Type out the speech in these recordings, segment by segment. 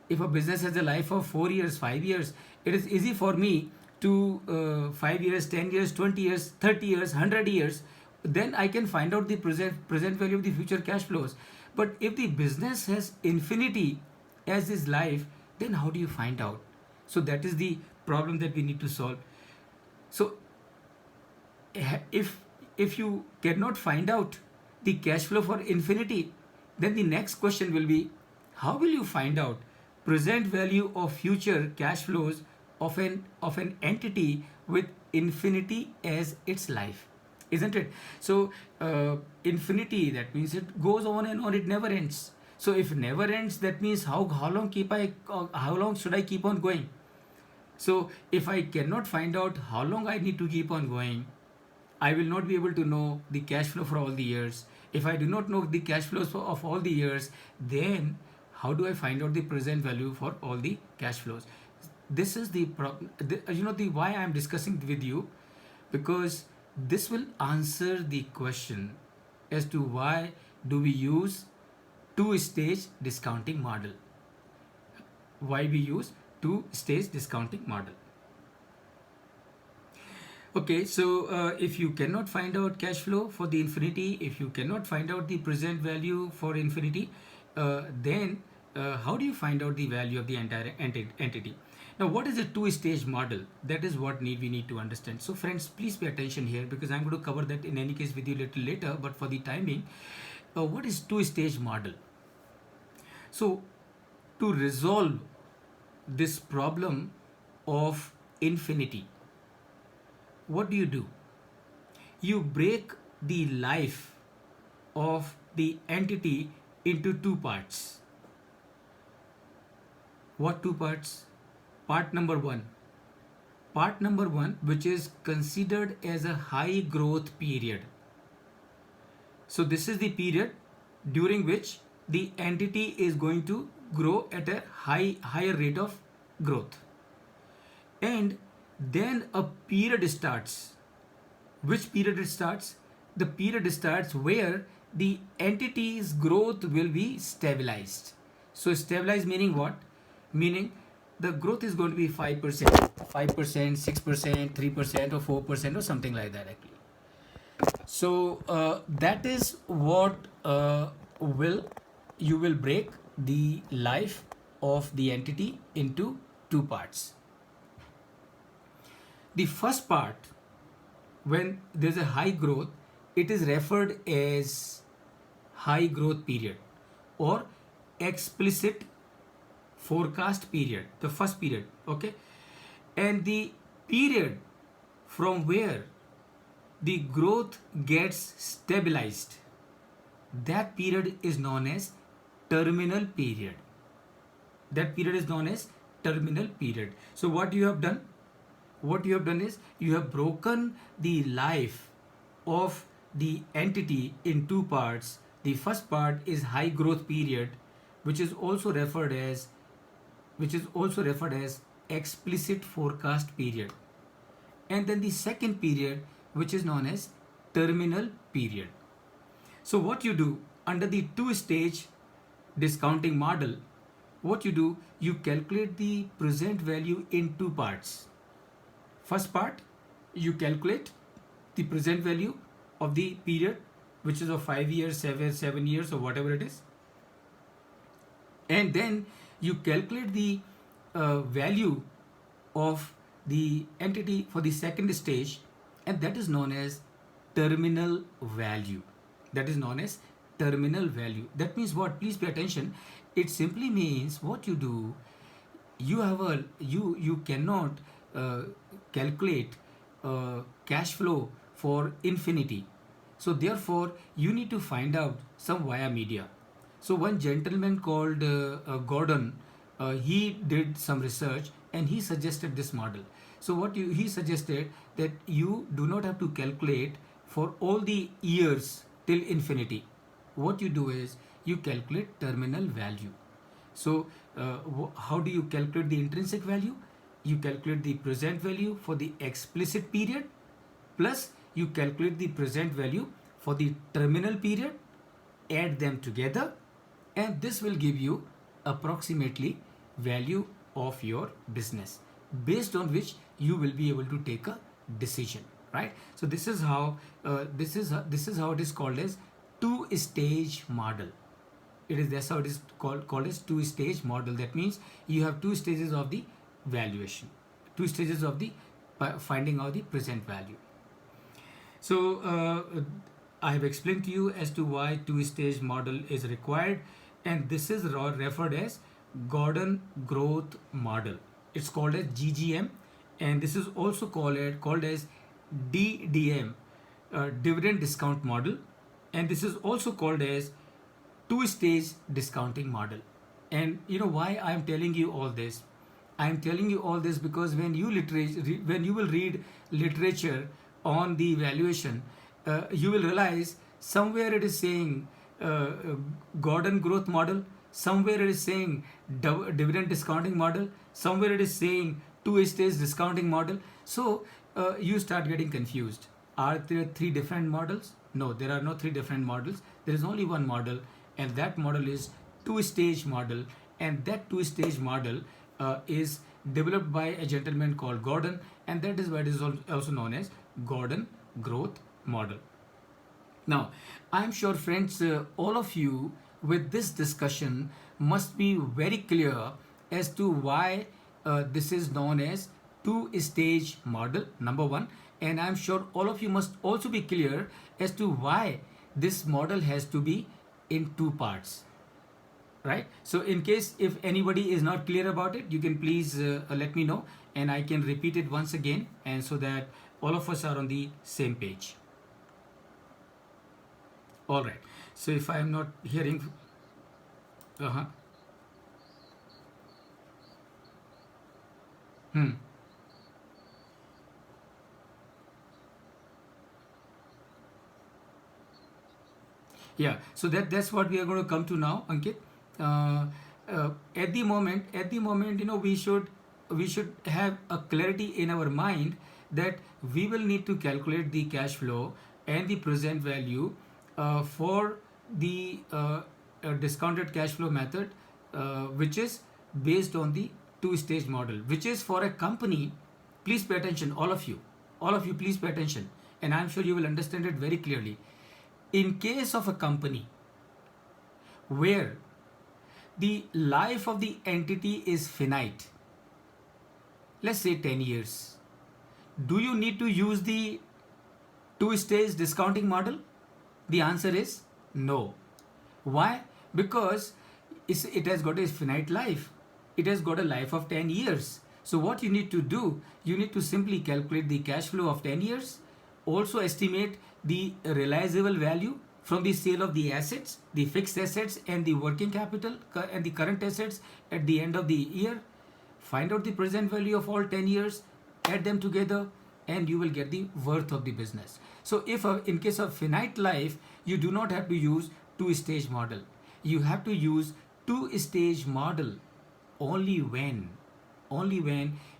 If a business has a life of 4 years, 5 years, it is easy for me to 5 years, 10 years, 20 years, 30 years, 100 years, then I can find out the present value of the future cash flows. But if the business has infinity as is life, then how do you find out? So that is the problem that we need to solve. So if you cannot find out the cash flow for infinity, then the next question will be, how will you find out present value of future cash flows of an entity with infinity as its life, isn't it? So infinity, that means it goes on and on, it never ends. So if never ends, that means how long should I keep on going? So if I cannot find out how long I need to keep on going, I will not be able to know the cash flow for all the years. If I do not know the cash flows of all the years, then how do I find out the present value for all the cash flows? This is the problem. The why I am discussing with you, because this will answer the question as to why do we use two-stage discounting model. Why we use two-stage discounting model. Okay, so if you cannot find out cash flow for the infinity, if you cannot find out the present value for infinity, then how do you find out the value of the entire entity? Now, what is a two-stage model? That is what we need to understand. So friends, please pay attention here, because I'm going to cover that in any case with you a little later, but for the timing, what is two-stage model? So to resolve this problem of infinity, what do? You break the life of the entity into two parts. What two parts? Part number one. Part number one, which is considered as a high growth period. So this is the period during which the entity is going to grow at a higher rate of growth. And then a period starts. Which period it starts? The period starts where the entity's growth will be stabilized. So stabilized meaning what? Meaning the growth is going to be 5%, 5%, 6%, 3%, or 4%, or something like that actually. So that is what you will break the life of the entity into two parts. The first part, when there's a high growth, it is referred as high growth period or explicit forecast period, the first period, okay? And the period from where the growth gets stabilized, that period is known as terminal period. That period is known as terminal period. So what you have done? What you have done is you have broken the life of the entity in two parts. The first part is high growth period, which is also referred as explicit forecast period. And then the second period, which is known as terminal period. So what you do under the two-stage discounting model, what you do, you calculate the present value in two parts. First part, you calculate the present value of the period, which is of 5 years, 7 years, or whatever it is. And then you calculate the value of the entity for the second stage, and that is known as terminal value. That is known as terminal value. That means what? Please pay attention. It simply means what you do, you cannot calculate cash flow for infinity. So therefore you need to find out some via media. So one gentleman called Gordon, he did some research and he suggested this model. So he suggested that you do not have to calculate for all the years till infinity. What you do is you calculate terminal value. So how do you calculate the intrinsic value? You calculate the present value for the explicit period, plus you calculate the present value for the terminal period, add them together, and this will give you approximately value of your business, based on which you will be able to take a decision, right? So this is how this is how it is called as two-stage model. That's how it is called as two-stage model. That means you have two stages of the valuation, two stages of the finding out the present value. So I have explained to you as to why two-stage model is required, and this is referred as Gordon growth model. It's called as GGM, and this is also called as DDM, dividend discount model, and this is also called as two-stage discounting model. And you know why I am telling you all this? I am telling you all this because when you will read literature on the valuation, you will realize somewhere it is saying uh, Gordon growth model, somewhere it is saying dividend discounting model, somewhere it is saying two-stage discounting model. So you start getting confused. Are there three different models? No, there are no three different models. There is only one model, and that model is two-stage model, and that two-stage model is developed by a gentleman called Gordon, and that is why it is also known as Gordon growth model. Now, I'm sure, friends, all of you with this discussion must be very clear as to why this is known as two-stage model, number one. And I'm sure all of you must also be clear as to why this model has to be in two parts, right? So in case if anybody is not clear about it, you can please let me know, and I can repeat it once again, and so that all of us are on the same page. All right. So if I am not hearing, uh-huh. Hmm. Yeah. So that's what we are going to come to now, Ankit. Uh, at the moment, we should have a clarity in our mind that we will need to calculate the cash flow and the present value for the discounted cash flow method, which is based on the two-stage model, which is for a company. Please pay attention, all of you, please pay attention, and I'm sure you will understand it very clearly. In case of a company where the life of the entity is finite, let's say 10 years, do you need to use the two-stage discounting model? The answer is no. Why? Because it has got a finite life. It has got a life of 10 years. So what you need to do, you need to simply calculate the cash flow of 10 years, also estimate the realizable value from the sale of the assets, the fixed assets and the working capital and the current assets at the end of the year. Find out the present value of all 10 years, add them together, and you will get the worth of the business. So if in case of finite life, you do not have to use two-stage model. You have to use two-stage model only when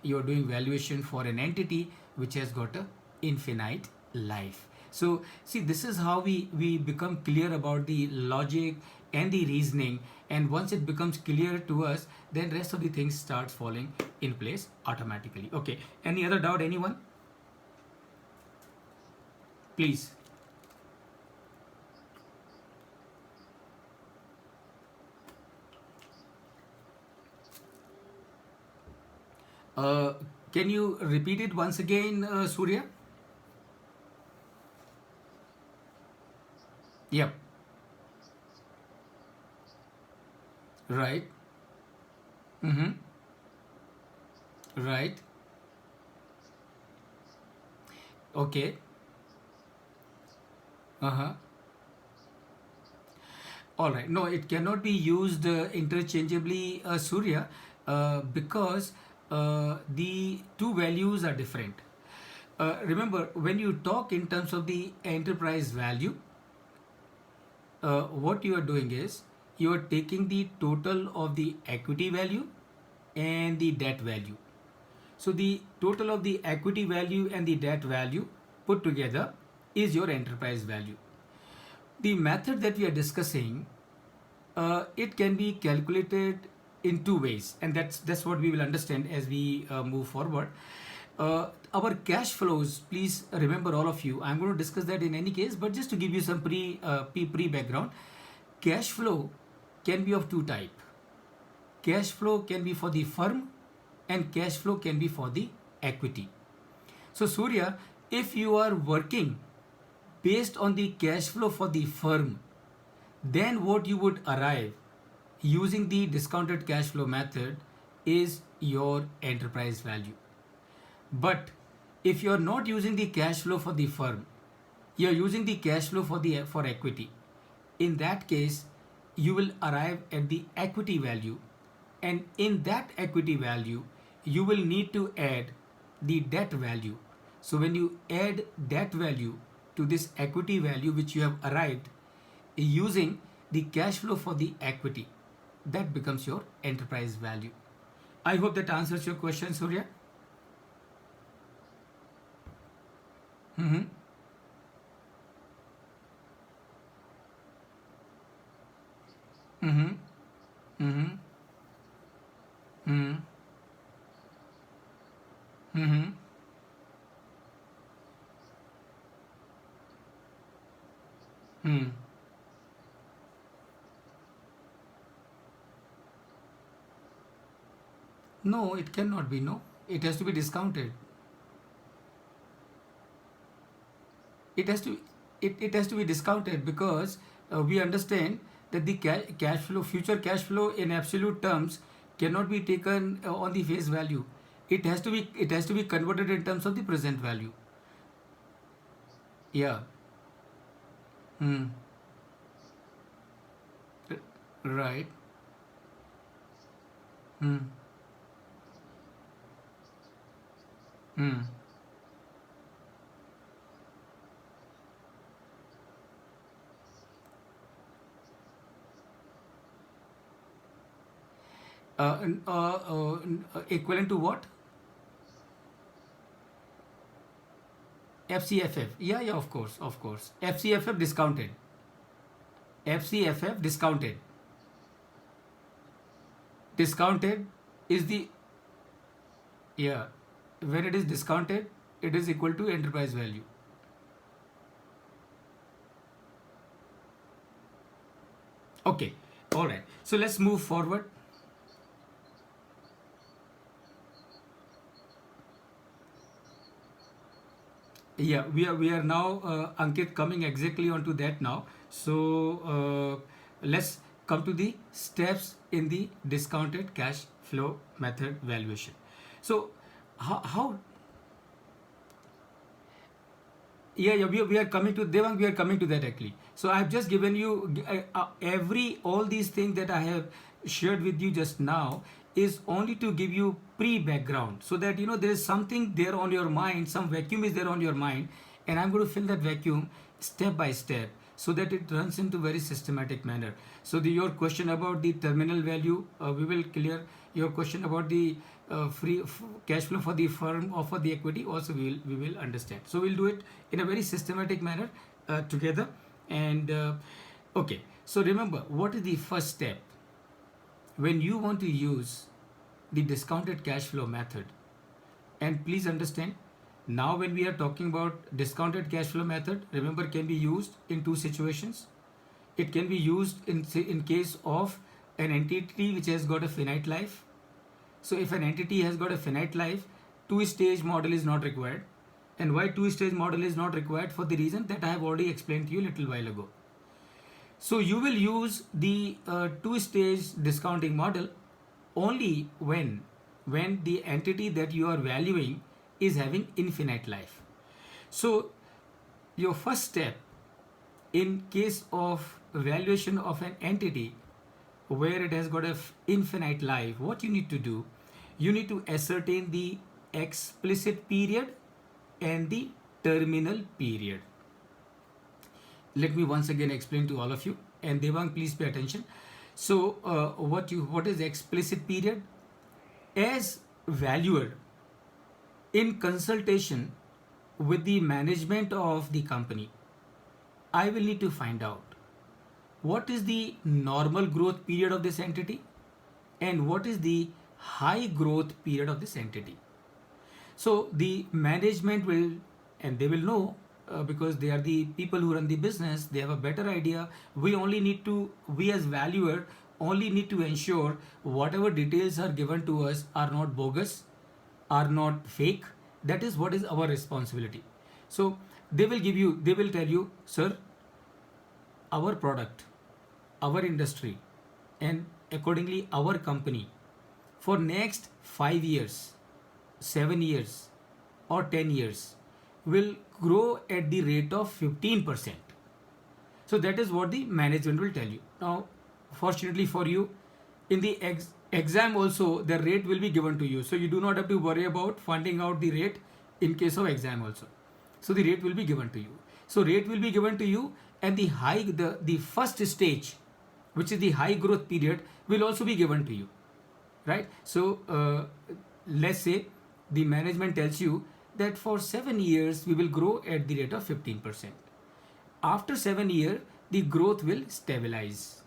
you are doing valuation for an entity which has got a infinite life. So see, this is how we become clear about the logic and the reasoning, and once it becomes clear to us, then rest of the things starts falling in place automatically. Okay, any other doubt, anyone? Please. uh, can you repeat it once again, Surya? Yep. Right. Mm-hmm. Right. Okay. Uh-huh. All right. No, it cannot be used interchangeably, Surya, because the two values are different. Remember, when you talk in terms of the enterprise value, what you are doing is you are taking the total of the equity value and the debt value. So the total of the equity value and the debt value put together is your enterprise value. The method that we are discussing, it can be calculated in two ways, and that's what we will understand as we move forward. Our cash flows, please remember, all of you, I'm going to discuss that in any case, but just to give you some pre background, cash flow can be of two type. Cash flow can be for the firm, and cash flow can be for the equity. So Surya, if you are working based on the cash flow for the firm, then what you would arrive using the discounted cash flow method is your enterprise value. But if you are not using the cash flow for the firm, you are using the cash flow for equity. In that case, you will arrive at the equity value, and in that equity value, you will need to add the debt value. So when you add debt value to this equity value which you have arrived using the cash flow for the equity, that becomes your enterprise value. I hope that answers your question, Surya. Mm-hmm. Mm-hmm. Mm-hmm. Mm-hmm. Mm-hmm. Mm. No, it cannot be. No, it has to be discounted. It has to it has to be discounted because we understand that the cash flow, future cash flow in absolute terms, cannot be taken on the face value. It has to be converted in terms of the present value. Yeah. Hmm. Right. Hmm. Hmm. Equivalent to what? FCFF. Yeah, yeah, of course, of course. FCFF discounted. FCFF discounted. Discounted is the, yeah. When it is discounted, it is equal to enterprise value. Okay. All right. So let's move forward. Yeah, we are now, Ankit, coming exactly onto that now. So let's come to the steps in the discounted cash flow method valuation. So how yeah, yeah, we are coming to Devang, we are coming to that actually. So I have just given you every all these things that I have shared with you just now is only to give you pre-background, so that you know there is something there on your mind, some vacuum is there on your mind, and I'm going to fill that vacuum step by step so that it runs into very systematic manner. So your question about the terminal value, we will clear. Your question about the cash flow for the firm or for the equity also we will understand. So we'll do it in a very systematic manner together. And okay, so remember, what is the first step when you want to use the discounted cash flow method? And please understand, now when we are talking about discounted cash flow method, remember, can be used in two situations. It can be used in case of an entity which has got a finite life. So if an entity has got a finite life, two-stage model is not required. And why two-stage model is not required? For the reason that I have already explained to you a little while ago. So you will use the two-stage discounting model only when the entity that you are valuing is having infinite life. So your first step in case of valuation of an entity where it has got a infinite life, what you need to do, you need to ascertain the explicit period and the terminal period. Let me once again explain to all of you, and Devang, please pay attention. So what is explicit period? As valuer, in consultation with the management of the company, I will need to find out what is the normal growth period of this entity, and what is the high growth period of this entity. So the management will, and they will know, because they are the people who run the business, they have a better idea. We as valuer only need to ensure whatever details are given to us are not bogus, are not fake. That is what is our responsibility. So they will tell you, sir, our product, our industry, and accordingly our company for next 5 years, 7 years, or 10 years will grow at the rate of 15%. So that is what the management will tell you. Now, fortunately for you, in the exam also the rate will be given to you. So you do not have to worry about finding out the rate in case of exam also. So the rate will be given to you. So rate will be given to you, and the first stage, which is the high growth period, will also be given to you, right? So let's say the management tells you that for 7 years we will grow at the rate of 15%. After 7 years the growth will stabilize,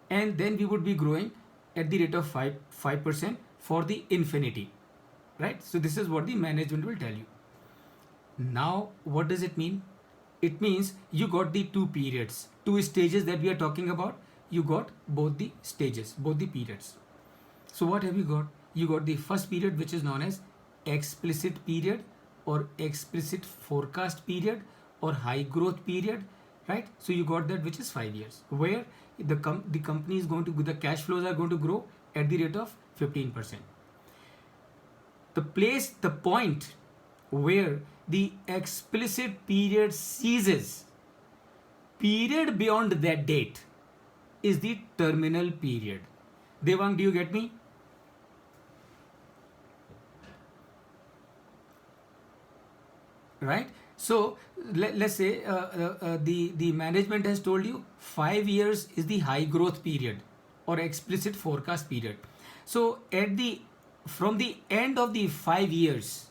and then we would be growing at the rate of 5% for the infinity, right? So this is what the management will tell you. Now what does it mean? It means you got the two periods, two stages that we are talking about. You got both the stages, both the periods. So what have you got? You got the first period, which is known as explicit period, or explicit forecast period, or high growth period, right? So you got that, which is 5 years, where the company is going to, the cash flows are going to grow at the rate of 15%. The point where the explicit period ceases, period beyond that date, is the terminal period. Devang, do you get me? Right? So let's say the management has told you 5 years is the high growth period or explicit forecast period. So from the end of the 5 years,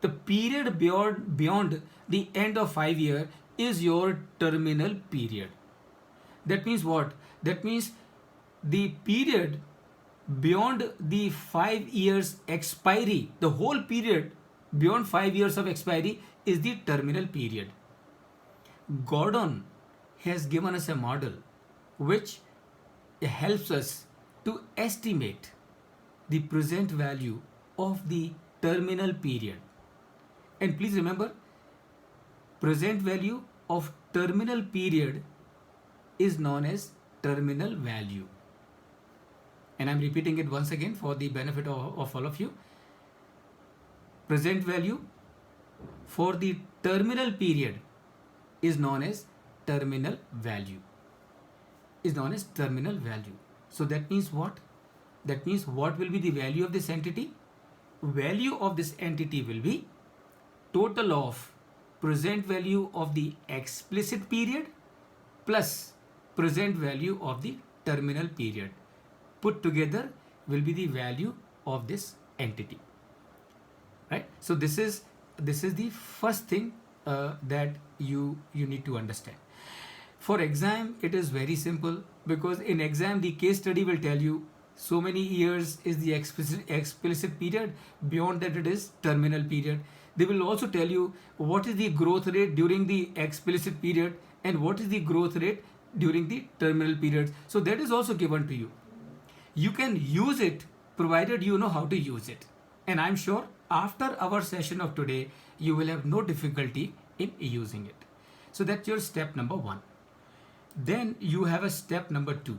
the period beyond the end of 5 year is your terminal period. That means what? That means the period beyond the 5 years expiry, the whole period beyond 5 years of expiry is the terminal period. Gordon has given us a model which helps us to estimate the present value of the terminal period. And please remember, present value of terminal period is known as terminal value. And I'm repeating it once again for the benefit of all of you. Present value for the terminal period is known as terminal value. So that means what? That means what will be the value of this entity? Value of this entity will be total of present value of the explicit period plus present value of the terminal period. Put together will be the value of this entity, right? So this is the first thing that you need to understand. For exam, it is very simple, because in exam the case study will tell you so many years is the explicit period, beyond that it is terminal period. They will also tell you what is the growth rate during the explicit period and what is the growth rate during the terminal period. So that is also given to you. You can use it provided you know how to use it. And I'm sure after our session of today, you will have no difficulty in using it. So that's your step number 1. Then you have a step number 2.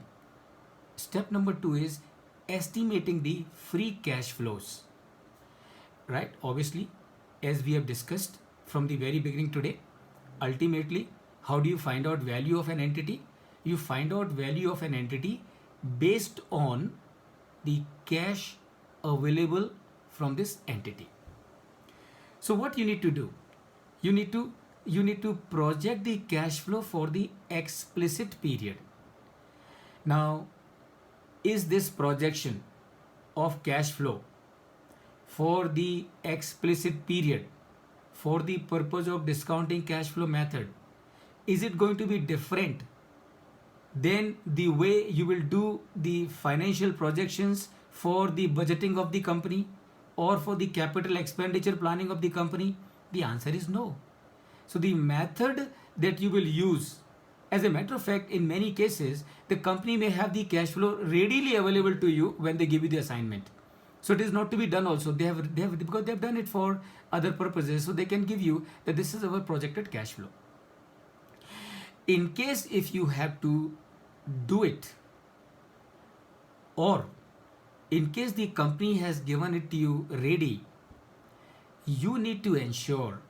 Step number 2 is estimating the free cash flows, right? Obviously, as we have discussed from the very beginning today, ultimately, how do you find out value of an entity? You find out value of an entity based on the cash available from this entity. So what you need to do? You need to project the cash flow for the explicit period. Now, is this projection of cash flow for the explicit period, for the purpose of discounting cash flow method, is it going to be different then the way you will do the financial projections for the budgeting of the company or for the capital expenditure planning of the company? The answer is no. So the method that you will use, as a matter of fact, in many cases, the company may have the cash flow readily available to you when they give you the assignment. So it is not to be done also. They have because they have done it for other purposes. So they can give you that this is our projected cash flow. In case if you have to do it, or in case the company has given it to you ready, you need to ensure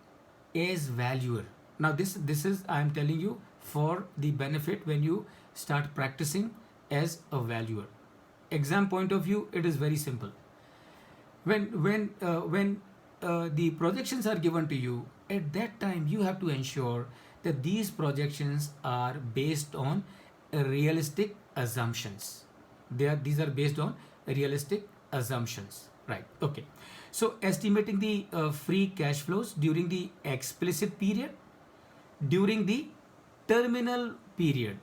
as valuer. Now this is, I am telling you, for the benefit when you start practicing as a valuer. Exam point of view, it is very simple. When the projections are given to you, at that time you have to ensure that these projections are based on realistic assumptions. These are based on realistic assumptions, right? Okay. So estimating the free cash flows during the explicit period, during the terminal period.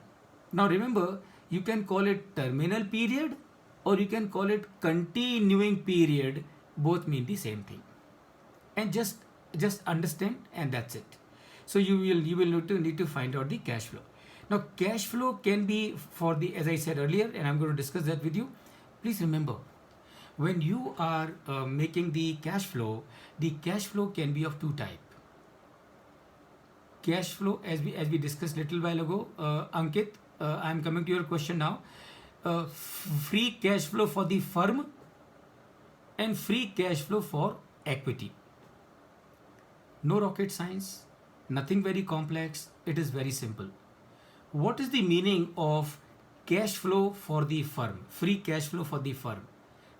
Now remember, you can call it terminal period or you can call it continuing period. Both mean the same thing. And just understand, and that's it. So you will need to find out the cash flow. Now cash flow can be for the, as I said earlier, and I'm going to discuss that with you. Please remember, when you are making the cash flow can be of two type. Cash flow, as we discussed little while ago, Ankit, I'm coming to your question now. Free cash flow for the firm and free cash flow for equity. No rocket science, nothing very complex, it is very simple. What is the meaning of cash flow for the firm? Free cash flow for the firm.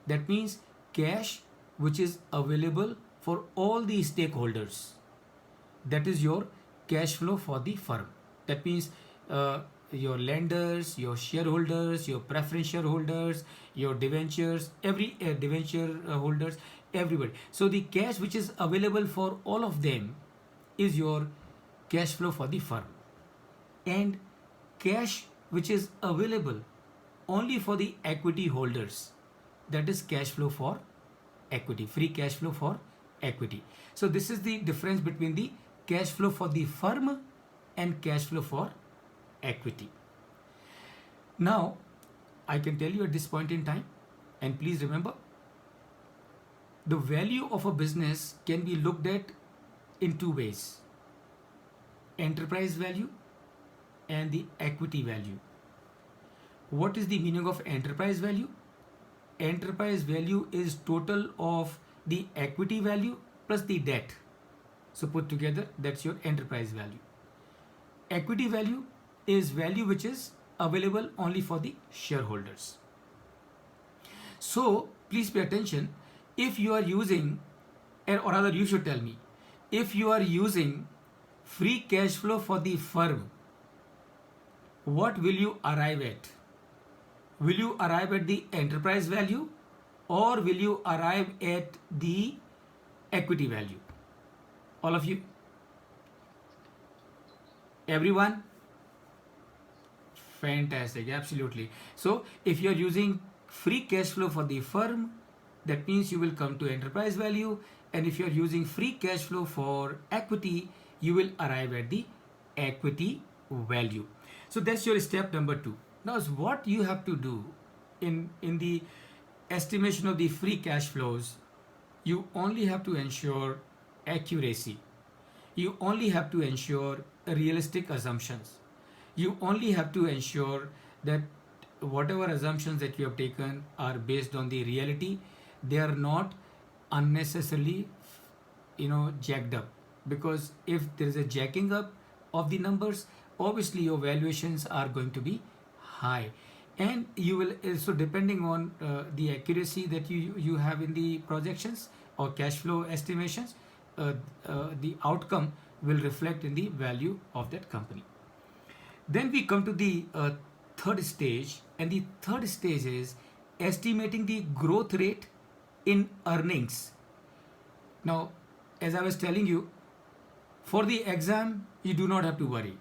That means cash which is available for all the stakeholders. That is your cash flow for the firm. That means your lenders, your shareholders, your preference shareholders, your debentures, every debenture holders, everybody. So the cash which is available for all of them is your cash flow for the firm. And cash which is available only for the equity holders, that is cash flow for equity, free cash flow for equity. So this is the difference between the cash flow for the firm and cash flow for equity. Now I can tell you at this point in time, and please remember, the value of a business can be looked at in two ways: enterprise value and the equity value. What is the meaning of enterprise value? Enterprise value is total of the equity value plus the debt. So put together, that's your enterprise value. Equity value is value which is available only for the shareholders. So please pay attention. If you are using, or rather you should tell me, if you are using free cash flow for the firm, what will you arrive at? Will you arrive at the enterprise value or will you arrive at the equity value? All of you? Everyone? Fantastic, absolutely. So if you are using free cash flow for the firm, that means you will come to enterprise value, and if you are using free cash flow for equity, you will arrive at the equity value. So that's your step number 2. Now what you have to do in the estimation of the free cash flows, you only have to ensure accuracy. You only have to ensure realistic assumptions. You only have to ensure that whatever assumptions that you have taken are based on the reality. They are not unnecessarily, jacked up. Because if there is a jacking up of the numbers, obviously your valuations are going to be high. And you will, so depending on the accuracy that you have in the projections or cash flow estimations, the outcome will reflect in the value of that company. Then we come to the third stage, and the third stage is estimating the growth rate in earnings. Now, as I was telling you, for the exam, you do not have to worry.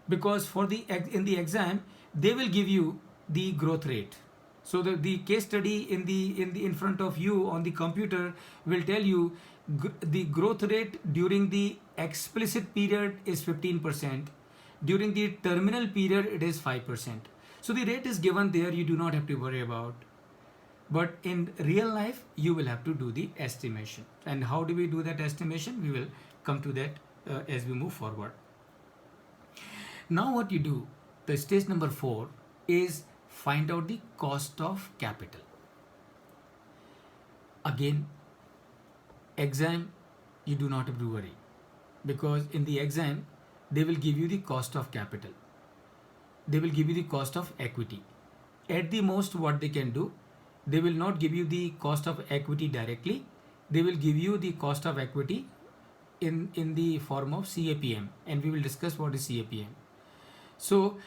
because for the in the exam they will give you the growth rate. So the case study in front of you on the computer will tell you the growth rate during the explicit period is 15%, during the terminal period it is 5%. So the rate is given there, you do not have to worry about. But in real life you will have to do the estimation. And how do we do that estimation? We will come to that as we move forward. Now what you do, the stage number 4 is find out the cost of capital. Again, exam you do not have to worry, because in the exam they will give you the cost of capital, they will give you the cost of equity. At the most what they can do, they will not give you the cost of equity directly, they will give you the cost of equity in the form of CAPM, and we will discuss what is CAPM. So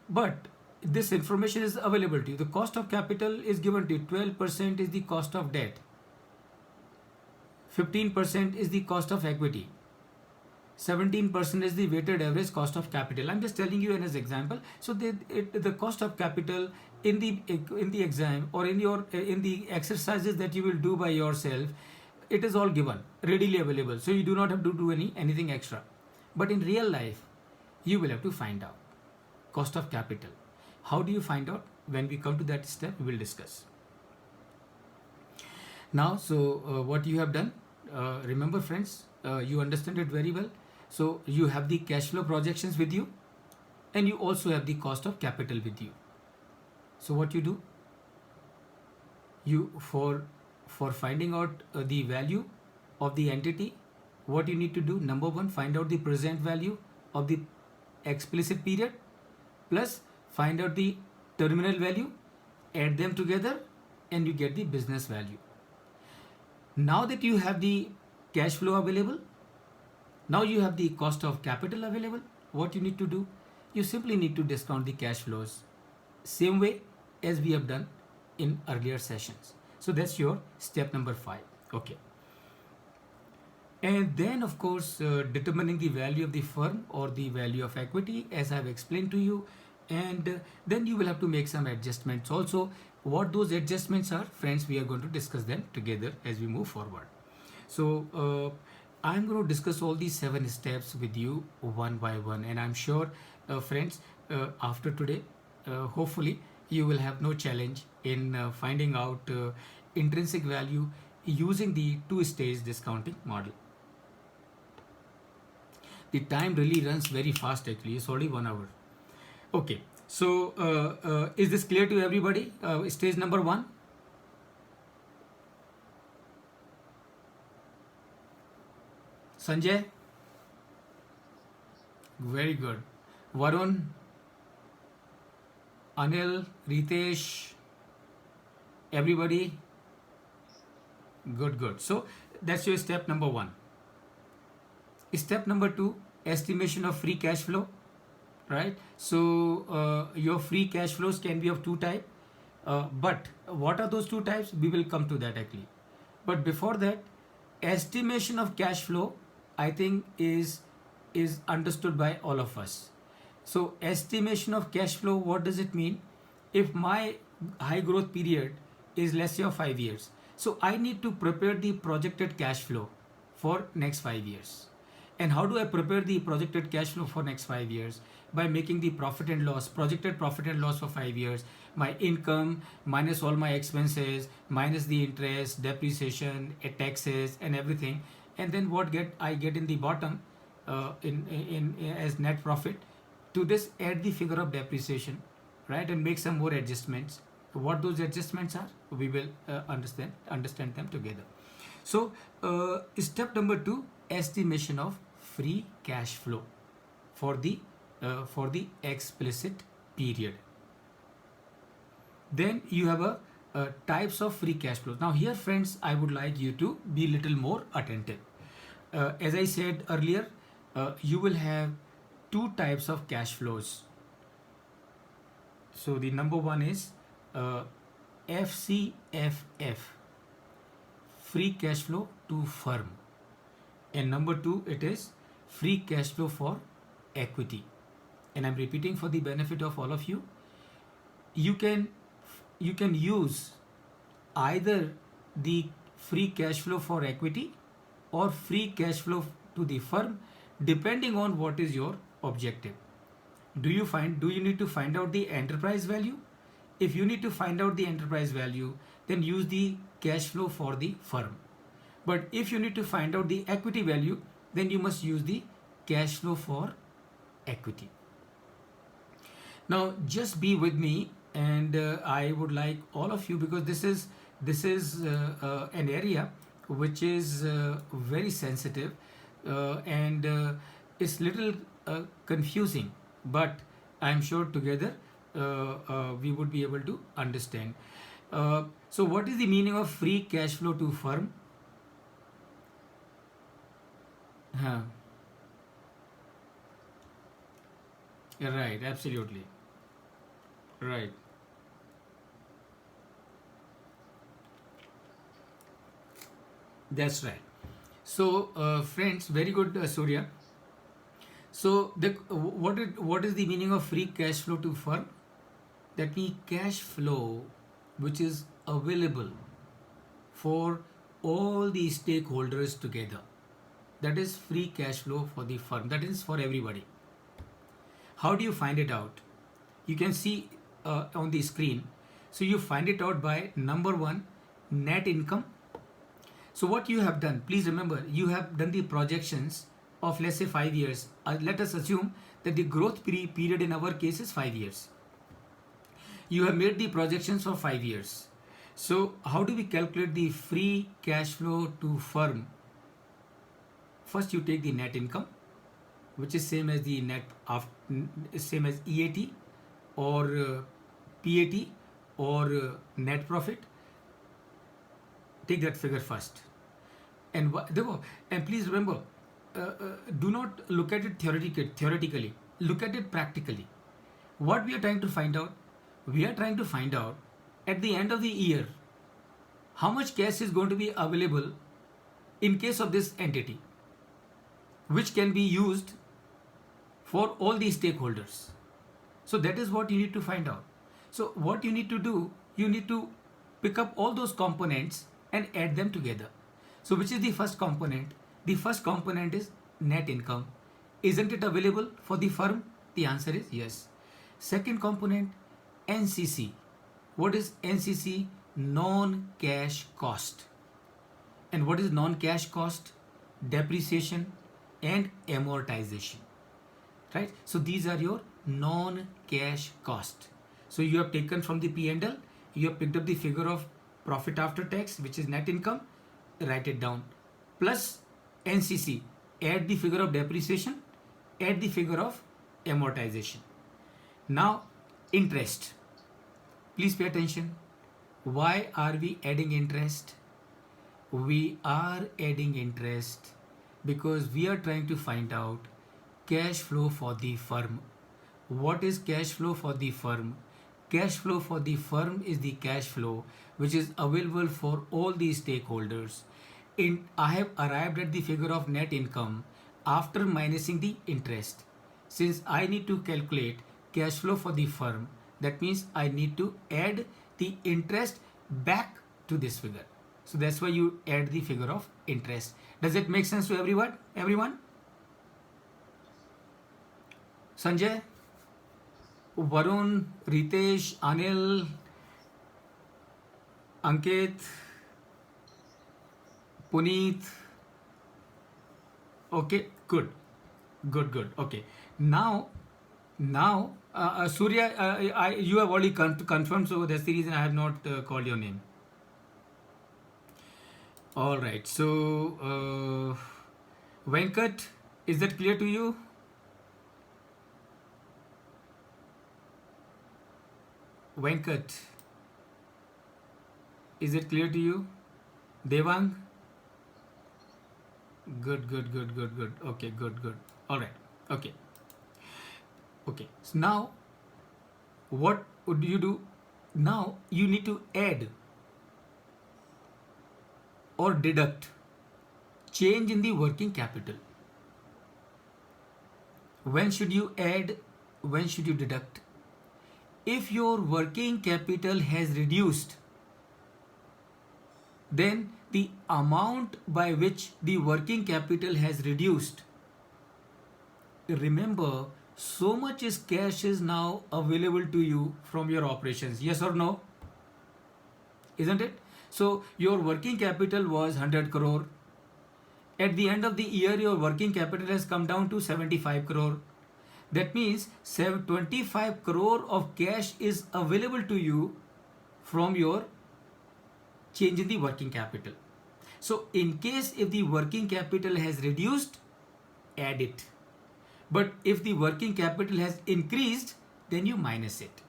but this information is available to you. The cost of capital is given to you. 12% is the cost of debt, 15% is the cost of equity, 17% is the weighted average cost of capital. I'm just telling you as example. So the cost of capital in the exam or in the exercises that you will do by yourself, it is all given, readily available. So you do not have to do anything extra. But in real life, you will have to find out cost of capital. How do you find out? When we come to that step, we will discuss. Now, so what you have done, remember friends, you understand it very well. So you have the cash flow projections with you, and you also have the cost of capital with you. So what you do, you for finding out the value of the entity, what you need to do, number one, find out the present value of the explicit period, plus find out the terminal value, add them together, and you get the business value. Now that you have the cash flow available, now you have the cost of capital available, what you need to do, you simply need to discount the cash flows, same way as we have done in earlier sessions. So that's your step number 5. Okay. And then of course determining the value of the firm or the value of equity, as I have explained to you. And then you will have to make some adjustments also. What those adjustments are, friends, we are going to discuss them together as we move forward. So I'm going to discuss all these 7 steps with you one by one, and I'm sure friends, after today hopefully you will have no challenge in finding out intrinsic value using the 2-stage discounting model. The time really runs very fast, actually. It's already 1 hour. Okay, so is this clear to everybody? Stage number 1. Sanjay? Very good. Varun? Anil? Ritesh? Everybody? Good, good. So that's your step number 1. Step number 2, estimation of free cash flow. Right? So your free cash flows can be of 2 types. But what are those 2 types? We will come to that actually. But before that, estimation of cash flow, I think is understood by all of us. So estimation of cash flow, what does it mean? If my high growth period is let's say of 5 years, so I need to prepare the projected cash flow for next 5 years. And how do I prepare the projected cash flow for next 5 years? By making the profit and loss, projected profit and loss for 5 years, my income minus all my expenses, minus the interest, depreciation, taxes, and everything. And then what I get in the bottom in as net profit. To this, add the figure of depreciation, right, and make some more adjustments. What those adjustments are, we will understand them together. So step number 2, estimation of free cash flow for the explicit period. Then you have a types of free cash flows. Now here, friends, I would like you to be little more attentive. As I said earlier, you will have 2 types of cash flows. So the number 1 is FCFF, free cash flow to firm, and number 2, it is free cash flow for equity. and I'm repeating for the benefit of all of you, you can use either the free cash flow for equity or free cash flow to the firm, depending on what is your objective. Do you need to find out the enterprise value? If you need to find out the enterprise value, then use the cash flow for the firm. But if you need to find out the equity value, then you must use the cash flow for equity. Now just be with me, and I would like all of you, because this is an area which is very sensitive, and it's little confusing, but I'm sure together we would be able to understand. So what is the meaning of free cash flow to firm? Huh. Right, absolutely. Right. That's right. So, friends, very good, Surya. So, what is the meaning of free cash flow to firm? That means cash flow which is available for all the stakeholders together. That is free cash flow for the firm. That is for everybody. How do you find it out? You can see on the screen. So you find it out by number one, net income. So what you have done, please remember, you have done the projections of, let's say, 5 years. Let us assume that the growth period in our case is 5 years. You have made the projections for 5 years. So how do we calculate the free cash flow to firm? First you take the net income, which is same as the same as EAT or PAT or net profit. Take that figure first, and and please remember, do not look at it theoretically. Look at it practically. What we are trying to find out? We are trying to find out at the end of the year how much cash is going to be available in case of this entity, which can be used for all the stakeholders. So that is what you need to find out. So what you need to do, you need to pick up all those components and add them together. So which is the first component? The first component is net income. Isn't it available for the firm? The answer is yes. Second component, NCC. What is NCC? Non-cash cost. And what is non-cash cost? Depreciation and amortization. Right? So these are your non-cash cost. So you have taken from the P&L, you have picked up the figure of profit after tax, which is net income, write it down, plus NCC, add the figure of depreciation, add the figure of amortization. Now interest. Please pay attention. Why are we adding interest? We are adding interest because we are trying to find out cash flow for the firm. What is cash flow for the firm? Cash flow for the firm is the cash flow which is available for all the stakeholders. I have arrived at the figure of net income after minusing the interest. Since I need to calculate cash flow for the firm, that means I need to add the interest back to this figure. So that's why you add the figure of interest. Does it make sense to everyone? Everyone? Sanjay, Varun, Ritesh, Anil, Ankit, Puneet. Okay, good, good. Okay, now, Surya, you have already confirmed, so that's the reason I have not called your name. All right, so Venkat, is that clear to you? Venkat, is it clear to you? Devang? Good. Okay, good. All right. Okay. So now, what would you do? Now you need to add or deduct change in the working capital. When should you add when should you deduct? If your working capital has reduced, then the amount by which the working capital has reduced, remember, so much is cash is now available to you from your operations. Yes or no? Isn't it? So your working capital was 100 crore. At the end of the year, your working capital has come down to 75 crore. That means 25 crore of cash is available to you from your change in the working capital. So in case if the working capital has reduced, add it. But if the working capital has increased, then you minus it.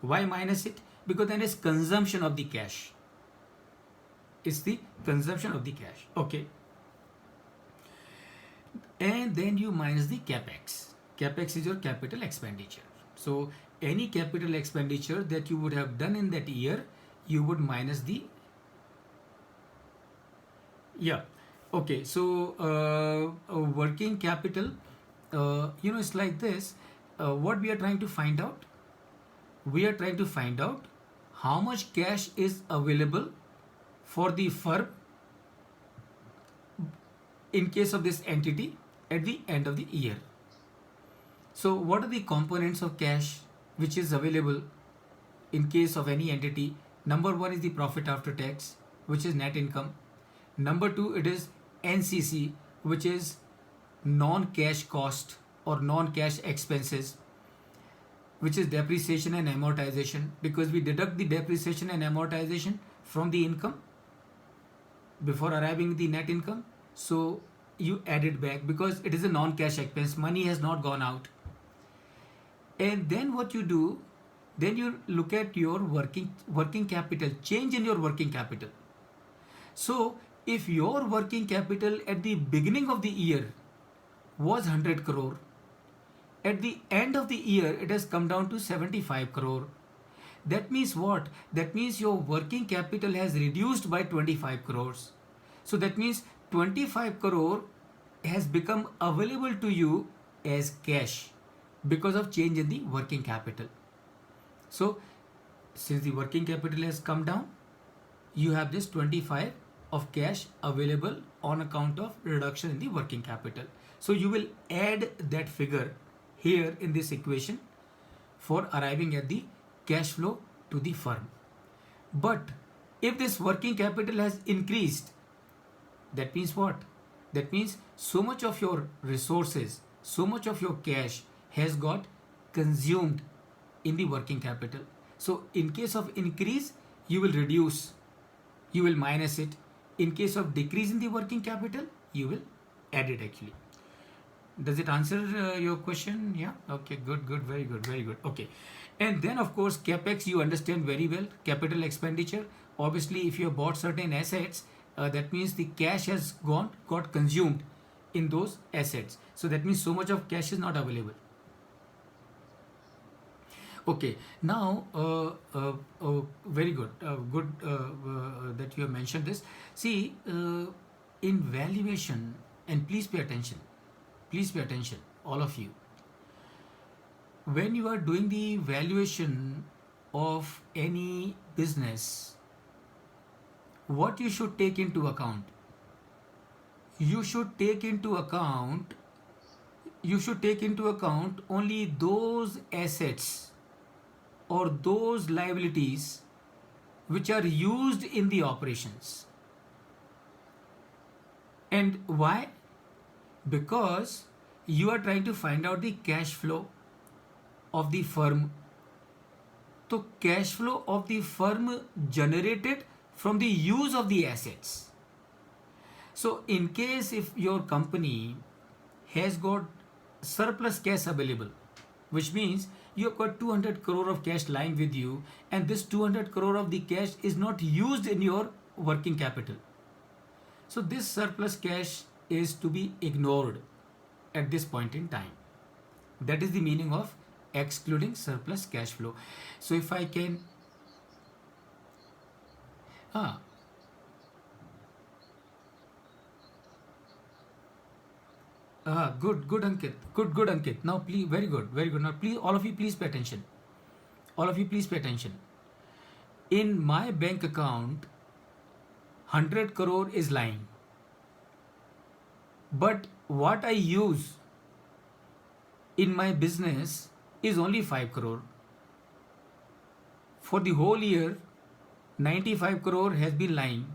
Why minus it? Because then it's consumption of the cash. It's the consumption of the cash. Okay. And then you minus the capex. Capex is your capital expenditure. So any capital expenditure that you would have done in that year, you would minus the, yeah. Okay. So working capital, it's like this. What we are trying to find out? We are trying to find out how much cash is available for the firm in case of this entity at the end of the year. So what are the components of cash which is available in case of any entity? Number one is the profit after tax, which is net income. Number two, it is NCC, which is non-cash cost or non-cash expenses, which is depreciation and amortization, because we deduct the depreciation and amortization from the income before arriving at the net income. So you add it back because it is a non-cash expense. Money has not gone out. And then what you do, then you look at your working capital, change in your working capital. So if your working capital at the beginning of the year was 100 crore, at the end of the year it has come down to 75 crore. That means what? That means your working capital has reduced by 25 crores. So that means 25 crore has become available to you as cash because of change in the working capital. So since the working capital has come down, you have this 25 of cash available on account of reduction in the working capital. So you will add that figure here in this equation for arriving at the cash flow to the firm. But if this working capital has increased, that means what? That means so much of your resources, so much of your cash has got consumed in the working capital. So in case of increase, you will reduce, you will minus it. In case of decrease in the working capital, you will add it actually. Does it answer your question? Yeah. Okay. Good. Very good. Very good. Okay. And then of course capex you understand very well. Capital expenditure. Obviously, if you have bought certain assets, that means the cash has got consumed in those assets. So that means so much of cash is not available. Okay, now very good, good that you have mentioned this. See, in valuation, and please pay attention, all of you. When you are doing the valuation of any business, what you should take into account? You should take into account. You should take into account only those assets or those liabilities which are used in the operations. And why? Because you are trying to find out the cash flow of the firm. So cash flow of the firm generated from the use of the assets. So in case if your company has got surplus cash available, which means you have got 200 crore of cash lying with you, and this 200 crore of the cash is not used in your working capital. So this surplus cash is to be ignored at this point in time. That is the meaning of excluding surplus cash flow. So if I can, Good, Ankit. Good, Ankit. Now, please, very good. Now, please, all of you, please pay attention. All of you, please pay attention. In my bank account, 100 crore is lying. But what I use in my business is only 5 crore. For the whole year, 95 crore has been lying.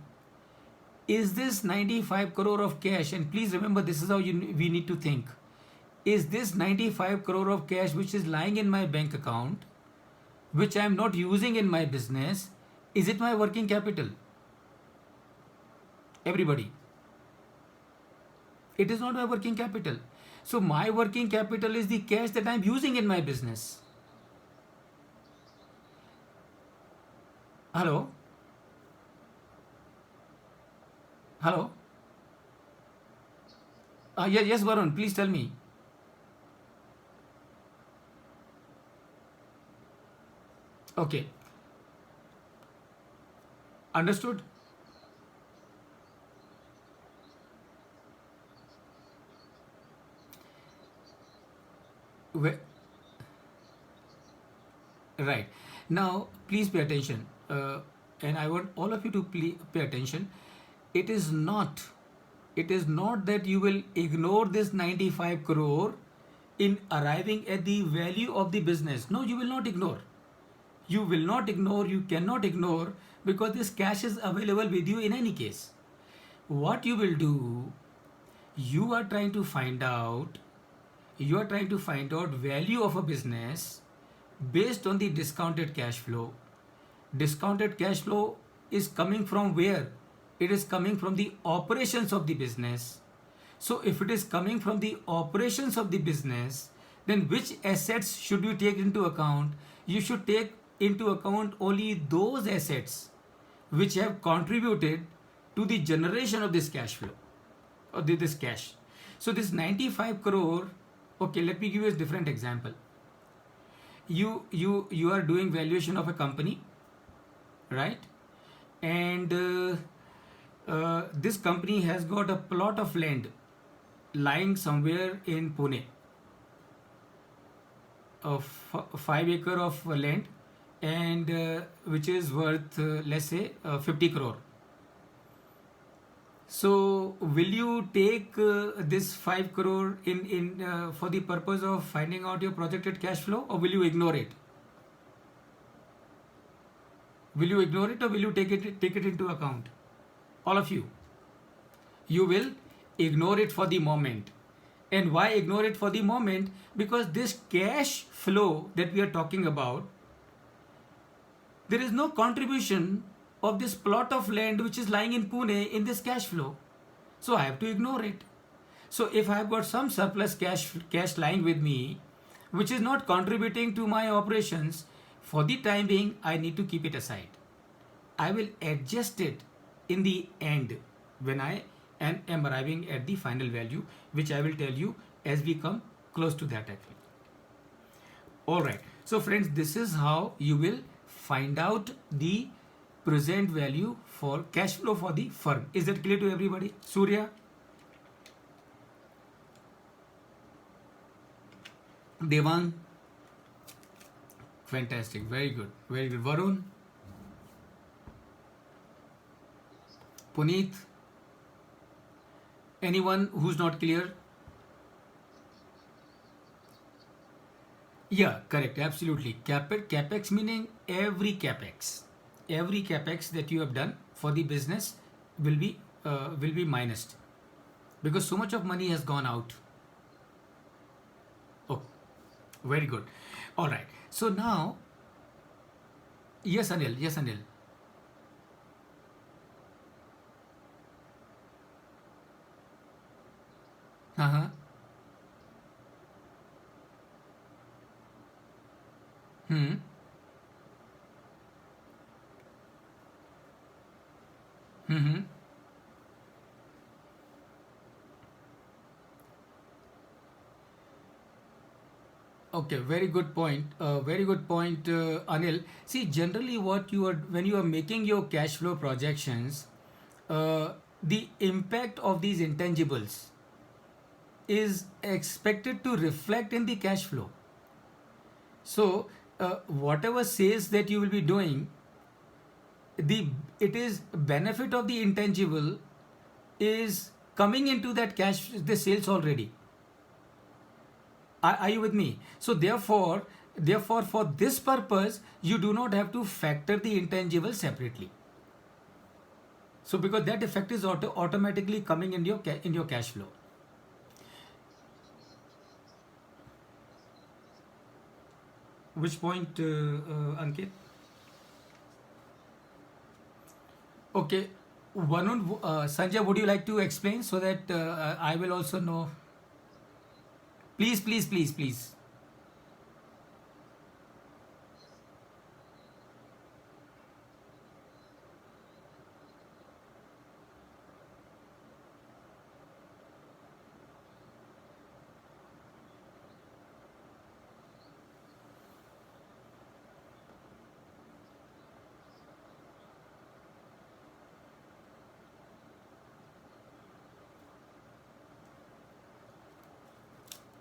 Is this 95 crore of cash, and please remember this is how we need to think. Is this 95 crore of cash which is lying in my bank account, which I am not using in my business, is it my working capital? Everybody. It is not my working capital. So my working capital is the cash that I am using in my business. Hello? Hello? Yes, Varun, please tell me. Okay, understood? Where, right. Now, please pay attention. And I want all of you to pay attention. It is not, it is not that you will ignore this 95 crore in arriving at the value of the business. No, you will not ignore. You will not ignore, you cannot ignore, because this cash is available with you in any case. What you will do, you are trying to find out, you are trying to find out value of a business based on the discounted cash flow. Discounted cash flow is coming from where? It is coming from the operations of the business. So if it is coming from the operations of the business, then which assets should you take into account? You should take into account only those assets which have contributed to the generation of this cash flow, or this cash. So this 95 crore, okay, let me give you a different example. You are doing valuation of a company, right? And this company has got a plot of land lying somewhere in Pune, of 5 acre of land, and which is worth let's say 50 crore. So will you take this 5 crore in for the purpose of finding out your projected cash flow, or will you ignore it? Will you ignore it, or will you take it into account? All of you. You will ignore it for the moment. And why ignore it for the moment? Because this cash flow that we are talking about, there is no contribution of this plot of land which is lying in Pune in this cash flow. So I have to ignore it. So if I have got some surplus cash lying with me, which is not contributing to my operations, for the time being, I need to keep it aside. I will adjust it in the end when I am arriving at the final value, which I will tell you as we come close to that actually. Alright, so friends, this is how you will find out the present value for cash flow for the firm. Is that clear to everybody? Surya? Devang? Fantastic, very good, very good. Varun? Puneet? Anyone who's not clear? Yeah, correct, absolutely. Capex meaning every capex. Every capex that you have done for the business will be minused, because so much of money has gone out. Oh, very good. All right. So now, yes, Anil. Yes, Anil. Uh-huh. Hmm. Mm-hmm. Okay, very good point. Very good point, Anil. See, generally, what you are when you are making your cash flow projections, the impact of these intangibles, is expected to reflect in the cash flow. So, whatever sales that you will be doing, the it is benefit of the intangible is coming into that cash the sales already. Are you with me? So therefore for this purpose you do not have to factor the intangible separately. So because that effect is automatically coming in your cash flow. Which point, Ankit? Okay, Varun, Sanjay, would you like to explain so that I will also know? Please, please, please, please.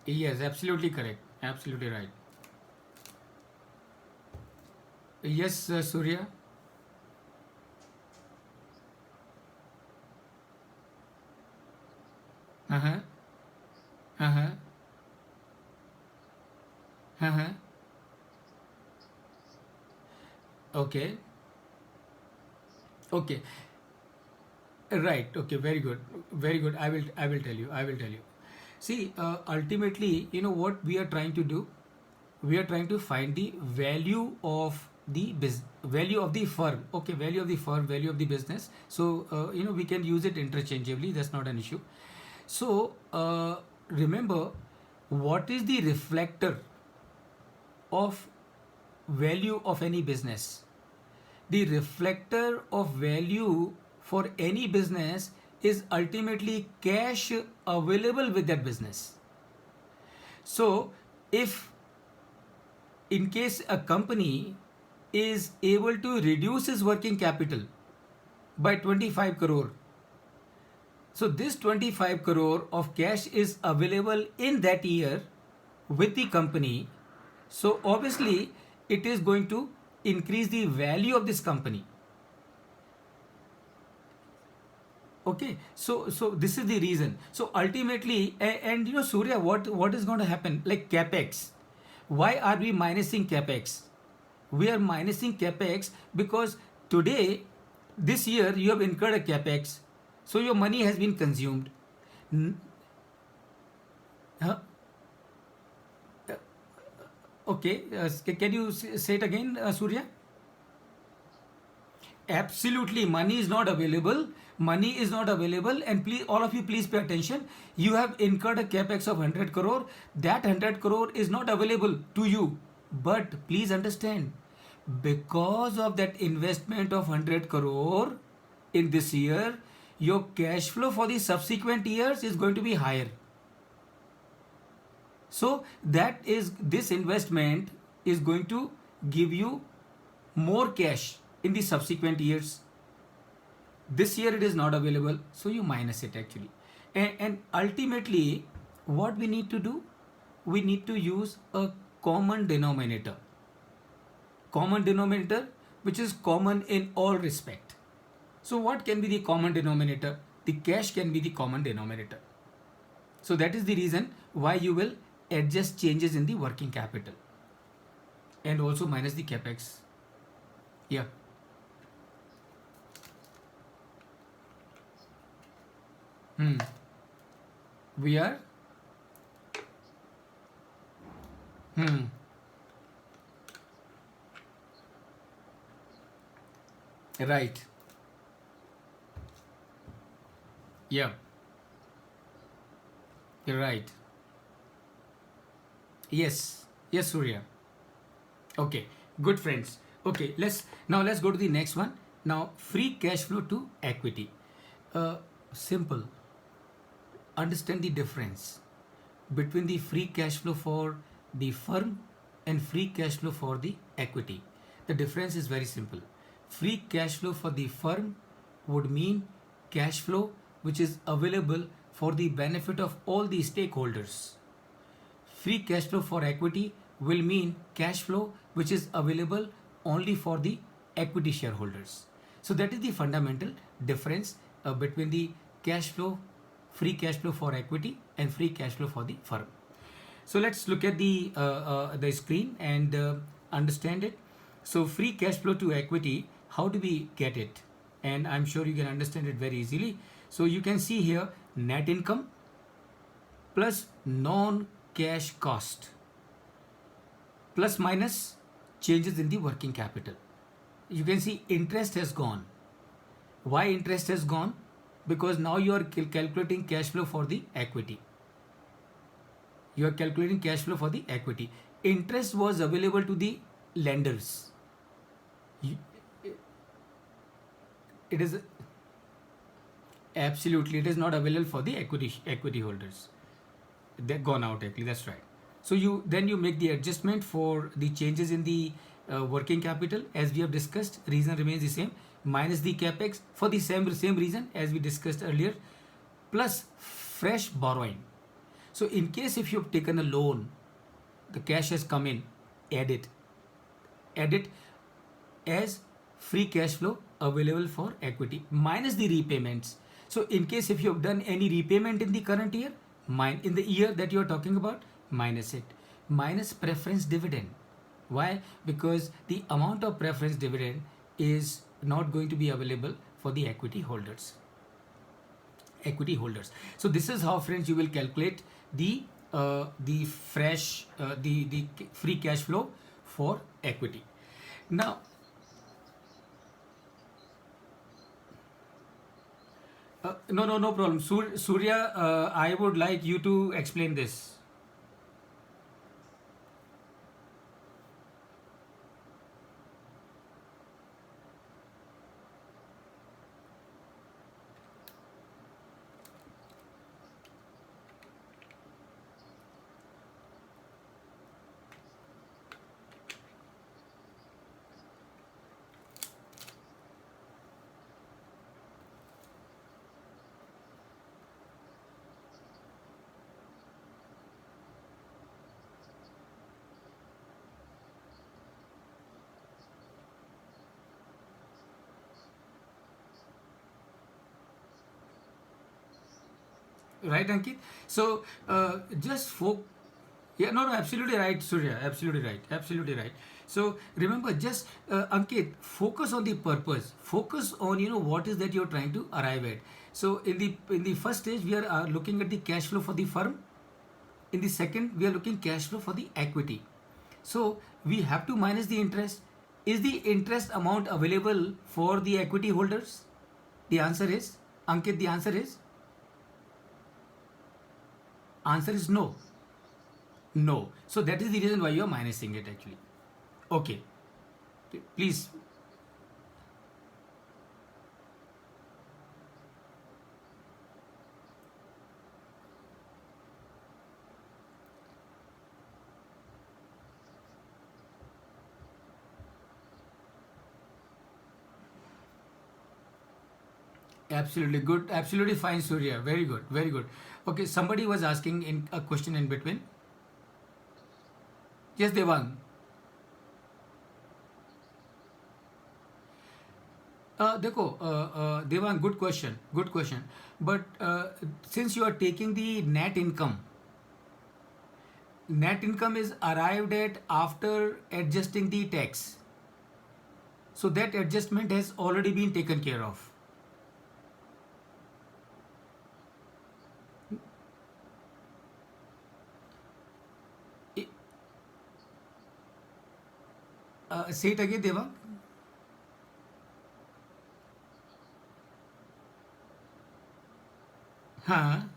Yes, absolutely correct. Absolutely right. Yes, Surya. Uh huh. Uh huh. Uh huh. Okay. Okay. Right. Okay. Very good. Very good. I will tell you. I will tell you. See, ultimately, you know what we are trying to do? We are trying to find the value of the value of the firm. Okay, value of the firm, value of the business. So, we can use it interchangeably. That's not an issue. So, remember, what is the reflector of value of any business? The reflector of value for any business is ultimately cash available with that business. So, if in case a company is able to reduce its working capital by 25 crore, so this 25 crore of cash is available in that year with the company. So obviously it is going to increase the value of this company. Okay, so this is the reason. So ultimately, and Surya, what is going to happen? Like capex, why are we minusing capex? We are minusing capex because today, this year, you have incurred a capex, so your money has been consumed. N- huh? Okay, can you say it again, Surya? Absolutely, money is not available. Money is not available, and please, all of you, please pay attention. You have incurred a capex of 100 crore. That 100 crore is not available to you. But please understand, because of that investment of 100 crore in this year, your cash flow for the subsequent years is going to be higher. So that is this investment is going to give you more cash in the subsequent years. This year it is not available, so you minus it actually. And ultimately, what we need to do, we need to use a common denominator. Common denominator which is common in all respect. So what can be the common denominator? The cash can be the common denominator. So that is the reason why you will adjust changes in the working capital and also minus the capex. Yeah. Hmm. We are. Hmm. Right. Yeah. You're right. Yes. Yes, Surya. Okay. Good friends. Okay. Let's go to the next one. Now, free cash flow to equity. Simple. Understand the difference between the free cash flow for the firm and free cash flow for the equity. The difference is very simple. Free cash flow for the firm would mean cash flow which is available for the benefit of all the stakeholders. Free cash flow for equity will mean cash flow which is available only for the equity shareholders. So that is the fundamental difference between the cash flow, free cash flow for equity and free cash flow for the firm. So let's look at the screen and understand it. So free cash flow to equity, how do we get it? And I'm sure you can understand it very easily. So you can see here net income plus non-cash cost plus minus changes in the working capital. You can see interest has gone. Why interest has gone? Because now you are calculating cash flow for the equity. You are calculating cash flow for the equity. Interest was available to the lenders. You- It is absolutely, it is not available for the equity holders. They're gone out actually. That's right. So you make the adjustment for the changes in the working capital as we have discussed. Reason remains the same, minus the capex for the same reason as we discussed earlier, plus fresh borrowing. So in case if you have taken a loan, the cash has come in, add it as free cash flow available for equity minus the repayments. So in case if you have done any repayment in the current year, in the year that you are talking about, minus it, minus preference dividend. Why? Because the amount of preference dividend is not going to be available for the equity holders. So this is how, friends, you will calculate the free cash flow for equity. Now, no problem. Surya, I would like you to explain this. Right, Ankit? So just yeah, no, absolutely right, Surya, absolutely right, absolutely right. So remember, just Ankit, focus on the purpose, focus on what is that you're trying to arrive at. So in the first stage we are looking at the cash flow for the firm. In the second we are looking cash flow for the equity. So we have to minus the interest. Is the interest amount available for the equity holders? The answer is, Ankit, the answer is no. No. So that is the reason why you are minusing it actually. Okay. Please. Absolutely good. Absolutely fine, Surya. Very good. Very good. Okay. Somebody was asking in a question in between. Yes, Devang. देखो Devang, good question but since you are taking the net income is arrived at after adjusting the tax, so that adjustment has already been taken care of. I- say it again, Devang. हाँ.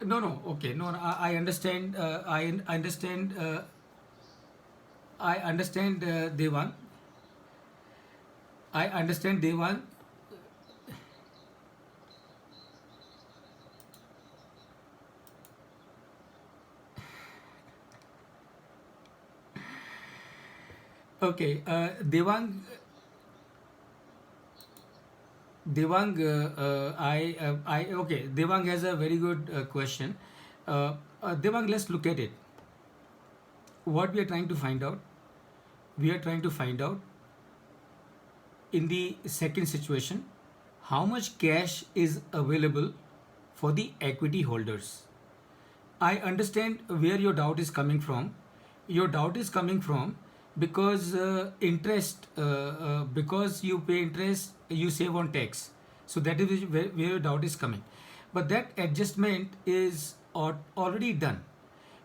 No, no, okay, no, no, I understand. I understand. I understand, Devang. I understand, Devang. Okay, Devang, okay. Devang has a very good question. Devang, let's look at it. What we are trying to find out, we are trying to find out in the second situation, how much cash is available for the equity holders. I understand where your doubt is coming from. Your doubt is coming from because because you pay interest, you save on tax. So that is where your doubt is coming. But that adjustment is already done.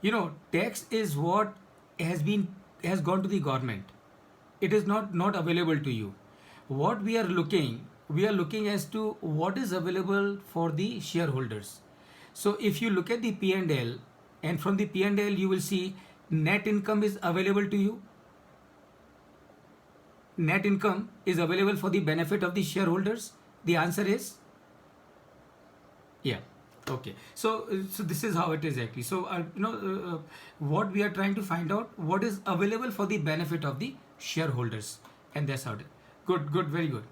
You know, tax is what has been has gone to the government. It is not available to you. What we are looking as to what is available for the shareholders. So if you look at the P&L, and from the P&L you will see net income is available to you. Net income is available for the benefit of the shareholders. The answer is yeah. Okay. So this is how it is actually. So what we are trying to find out, what is available for the benefit of the shareholders, and that's how it. Good. Good. Very good.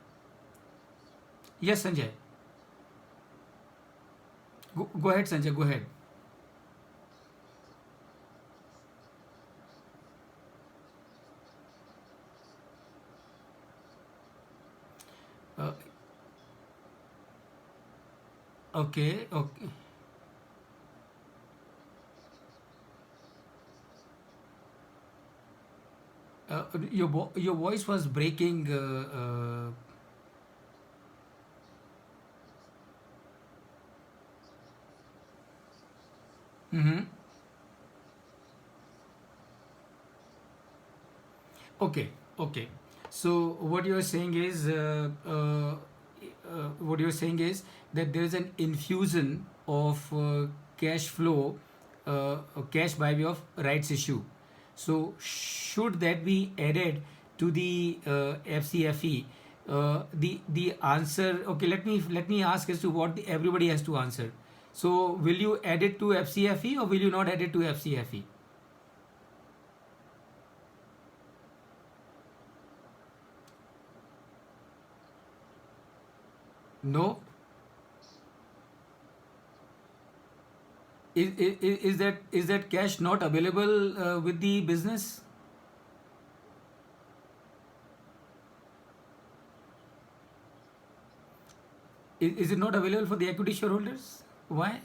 Yes, Sanjay. Go ahead, Sanjay. Go ahead. Uh, okay. Okay. Your voice was breaking. Mhm. Okay, okay. So what you're saying is that there is an infusion of cash flow, cash by way of rights issue. So should that be added to the FCFE? The answer. Okay, let me ask as to what everybody has to answer. So will you add it to FCFE or will you not add it to FCFE? No. Is that cash not available with the business? Is it not available for the equity shareholders? Why?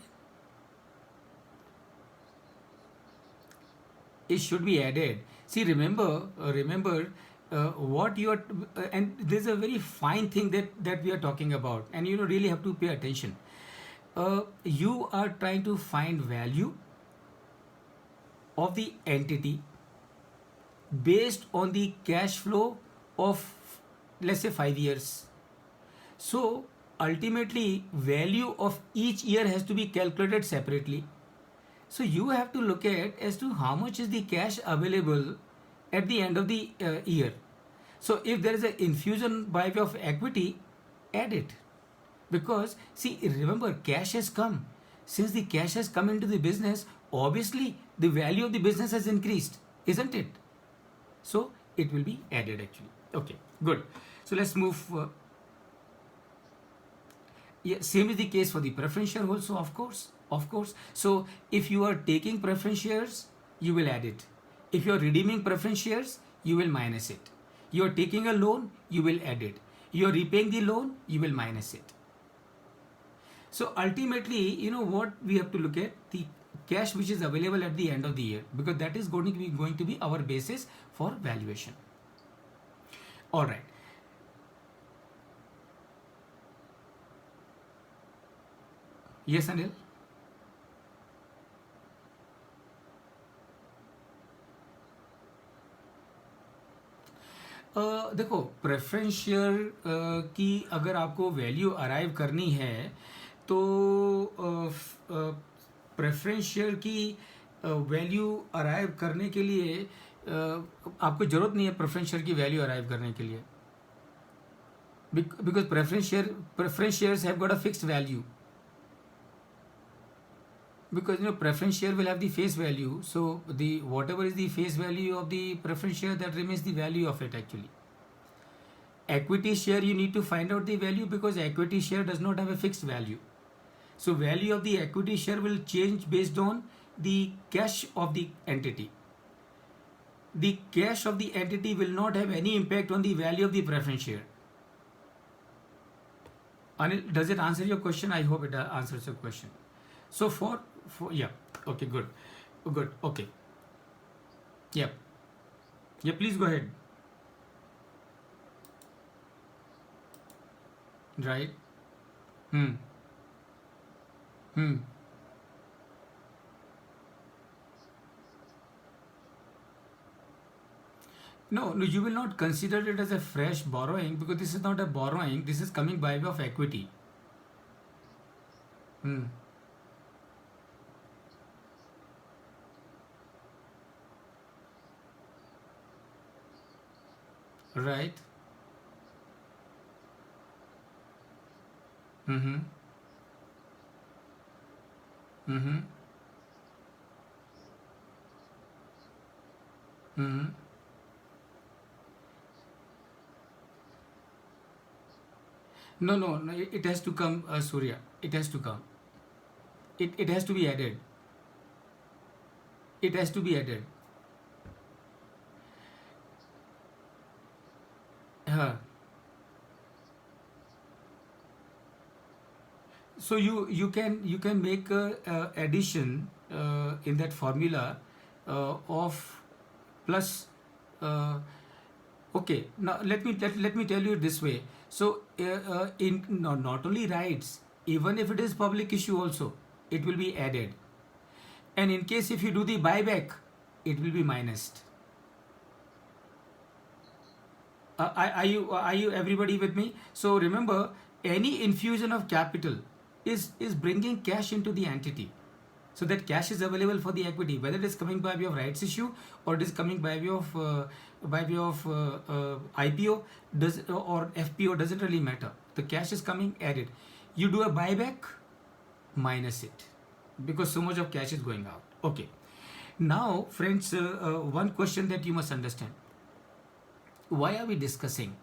It should be added. See, remember what you are, and there's a very fine thing that we are talking about, and you know really have to pay attention. You are trying to find value of the entity based on the cash flow of, let's say, 5 years. So ultimately, value of each year has to be calculated separately. So you have to look at as to how much is the cash available at the end of the year. So if there is an infusion by way of equity, add it. Because see, remember, cash has come. Since the cash has come into the business, obviously the value of the business has increased, isn't it? So it will be added actually. Okay, good. So let's move. Yeah, same is the case for the preference share also, of course. Of course. So if you are taking preference shares, you will add it. If you are redeeming preference shares, you will minus it. You are taking a loan, you will add it. You are repaying the loan, you will minus it. So ultimately, you know what we have to look at, the cash which is available at the end of the year, because that is going to be our basis for valuation. All right. Yes, Anil. देखो, preference share की अगर आपको value arrive करनी है तो preference share की value arrive करने के लिए आपको ज़रूरत नहीं है प्रेफरेंस शेयर की वैल्यू अराइव करने के लिए, because preference shares have got a fixed value. Because preference share will have the face value, so the whatever is the face value of the preference share, that remains the value of it actually. Equity share, you need to find out the value because equity share does not have a fixed value. So value of the equity share will change based on the cash of the entity. The cash of the entity will not have any impact on the value of the preference share. Anil, does it answer your question? I hope it answers your question. So for yeah, okay, good, okay, yeah, yeah. Please go ahead. Right. Hmm. Hmm. No, no, you will not consider it as a fresh borrowing because this is not a borrowing. This is coming by way of equity. Hmm. Right. Mm-hmm. Mm-hmm. Mm-hmm. No, no, no. It has to come, Surya. It has to come. It has to be added. It has to be added. Uh, so you can make a addition in that formula of plus. Uh, okay. Now let me tell you this way. So in no, not only rights, even if it is public issue also, it will be added. And in case if you do the buyback, it will be minused. Are you everybody with me? So remember, any infusion of capital is bringing cash into the entity. So that cash is available for the equity, whether it is coming by way of rights issue or it is coming by way of IPO does or FPO, doesn't really matter. The cash is coming added. You do a buyback, minus it because so much of cash is going out. Okay. Now, friends, one question that you must understand: why are we discussing?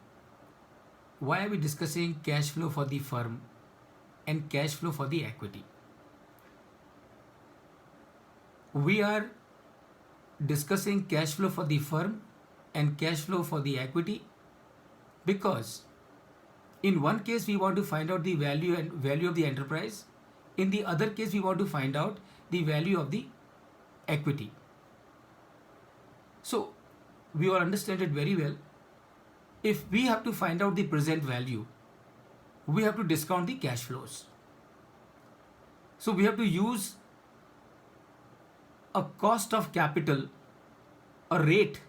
Why are we discussing cash flow for the firm and cash flow for the equity? We are discussing cash flow for the firm and cash flow for the equity because in one case we want to find out the value of the enterprise, in the other case we want to find out the value of the equity. So we all understand it very well. If we have to find out the present value, we have to discount the cash flows. So we have to use a cost of capital, a rate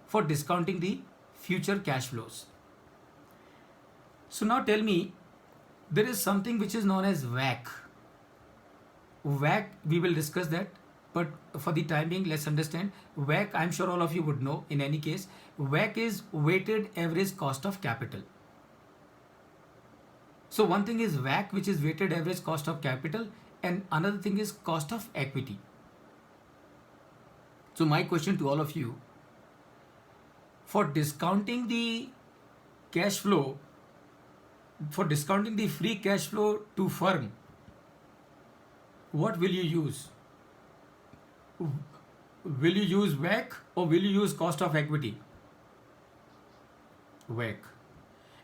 for discounting the future cash flows. So now tell me, there is something which is known as WACC. WACC, we will discuss that, but for the time being, let's understand. WACC, I'm sure all of you would know in any case. WACC is weighted average cost of capital. So one thing is WACC, which is weighted average cost of capital, and another thing is cost of equity. So my question to all of you, for discounting the cash flow, for discounting the free cash flow to firm, what will you use? Will you use WACC or will you use cost of equity? WACC.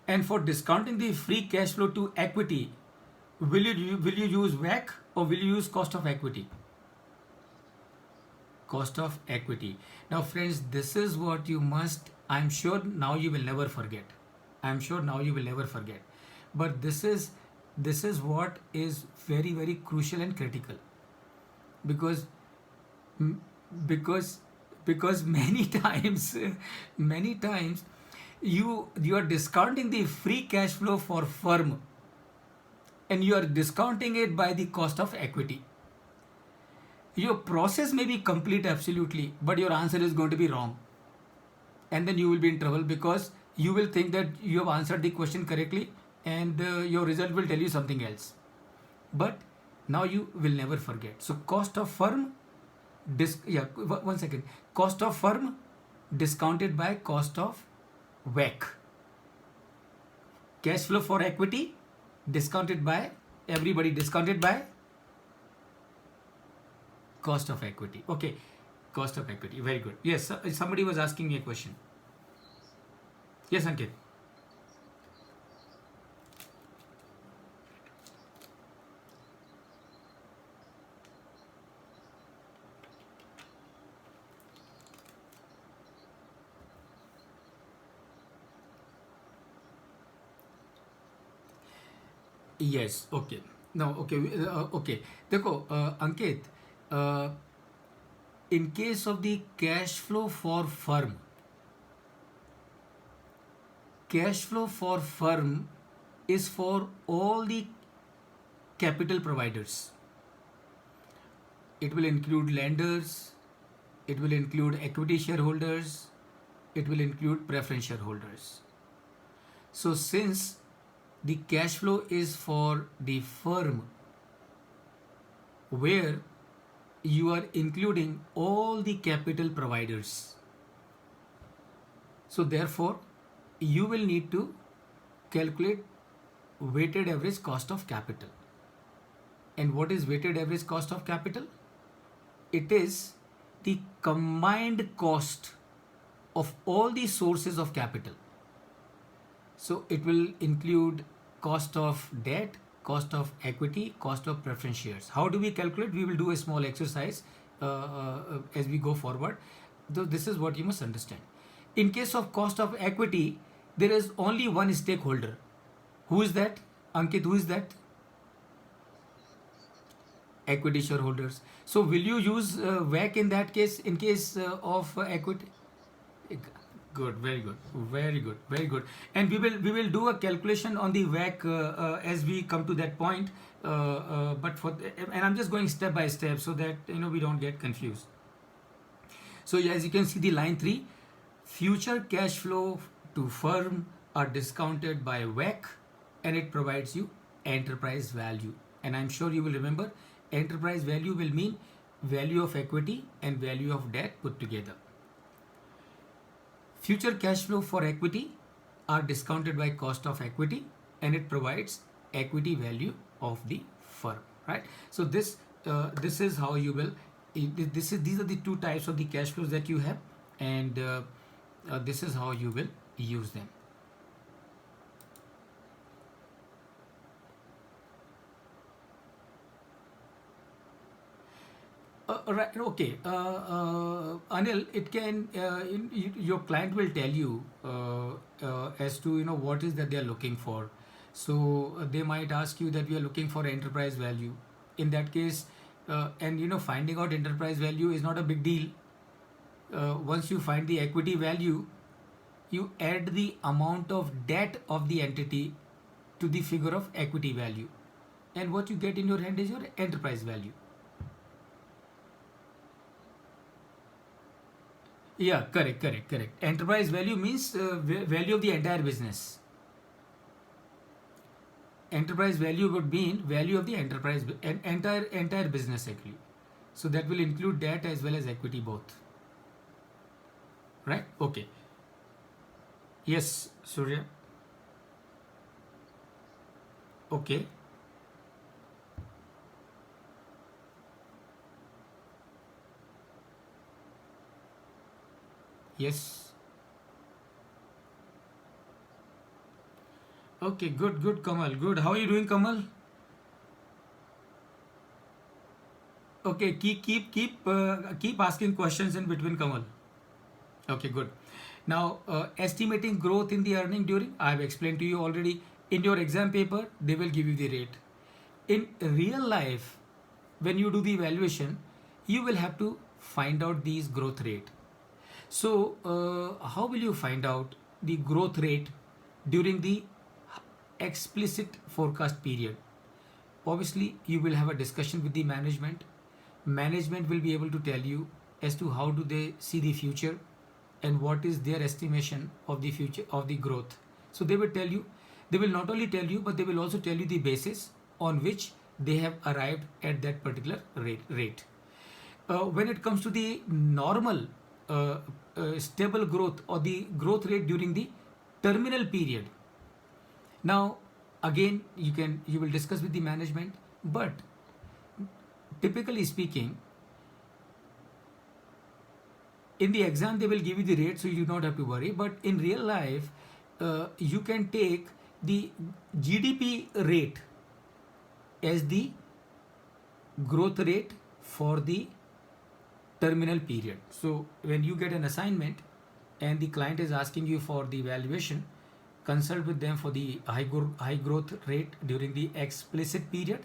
And for discounting the free cash flow to equity, will you use WACC or will you use cost of equity? Cost of equity. Now friends, this is what you must, I'm sure now you will never forget. I'm sure now you will never forget. But this is what is very, very crucial and critical. Because because because many times you are discounting the free cash flow for firm and you are discounting it by the cost of equity. Your process may be complete absolutely, but your answer is going to be wrong, and then you will be in trouble because you will think that you have answered the question correctly and your result will tell you something else. But Now you will never forget. So cost of firm, one second. Cost of firm discounted by cost of WACC. Cash flow for equity discounted by everybody, discounted by cost of equity. Okay, cost of equity. Very good. Yes, somebody was asking me a question. Yes, Ankit. Yes. Okay. No. Okay. Okay. देखो अंकित, in case of the cash flow for firm, cash flow for firm is for all the capital providers. It will include lenders, it will include equity shareholders, it will include preference shareholders. So since the cash flow is for the firm where you are including all the capital providers, so therefore you will need to calculate weighted average cost of capital. And what is weighted average cost of capital? It is the combined cost of all the sources of capital. So it will include cost of debt, cost of equity, cost of preference shares. How do we calculate? We will do a small exercise as we go forward. So this is what you must understand. In case of cost of equity, there is only one stakeholder. Who is that? Ankit, who is that? Equity shareholders. So will you use WACC in that case, in case of equity? Good, very good, very good, very good. And we will do a calculation on the WACC as we come to that point. But and I'm just going step by step so that we don't get confused. So yeah, as you can see, the line 3, future cash flow to firm are discounted by WACC, and it provides you enterprise value. And I'm sure you will remember, enterprise value will mean value of equity and value of debt put together. Future cash flow for equity are discounted by cost of equity, and it provides equity value of the firm, right? So this is how you will. These are the two types of the cash flows that you have, and this is how you will use them. Right. Okay. Anil, it can. Your client will tell you as to what is that they are looking for. So they might ask you that we are looking for enterprise value. In that case, and finding out enterprise value is not a big deal. Once you find the equity value, you add the amount of debt of the entity to the figure of equity value, and what you get in your hand is your enterprise value. Yeah, correct, correct, correct. Enterprise value means value of the entire business. Enterprise value would mean value of the enterprise, entire business actually. So that will include debt as well as equity both. Right? Okay. Yes, Surya. Okay. Yes. Okay, good, good, Kamal. Good. How are you doing, Kamal? Okay, keep asking questions in between, Kamal. Okay, good. Now, estimating growth in the earning during, I have explained to you already. In your exam paper, they will give you the rate. In real life, when you do the evaluation, you will have to find out these growth rate. So, how will you find out the growth rate during the explicit forecast period? Obviously, you will have a discussion with the management. Management will be able to tell you as to how do they see the future and what is their estimation of the future of the growth. So they will tell you, they will not only tell you, but they will also tell you the basis on which they have arrived at that particular rate. When it comes to the normal stable growth or the growth rate during the terminal period, now again you will discuss with the management, but typically speaking, in the exam they will give you the rate, so you do not have to worry. But in real life, you can take the GDP rate as the growth rate for the terminal period. So when you get an assignment and the client is asking you for the valuation, consult with them for the high growth rate during the explicit period,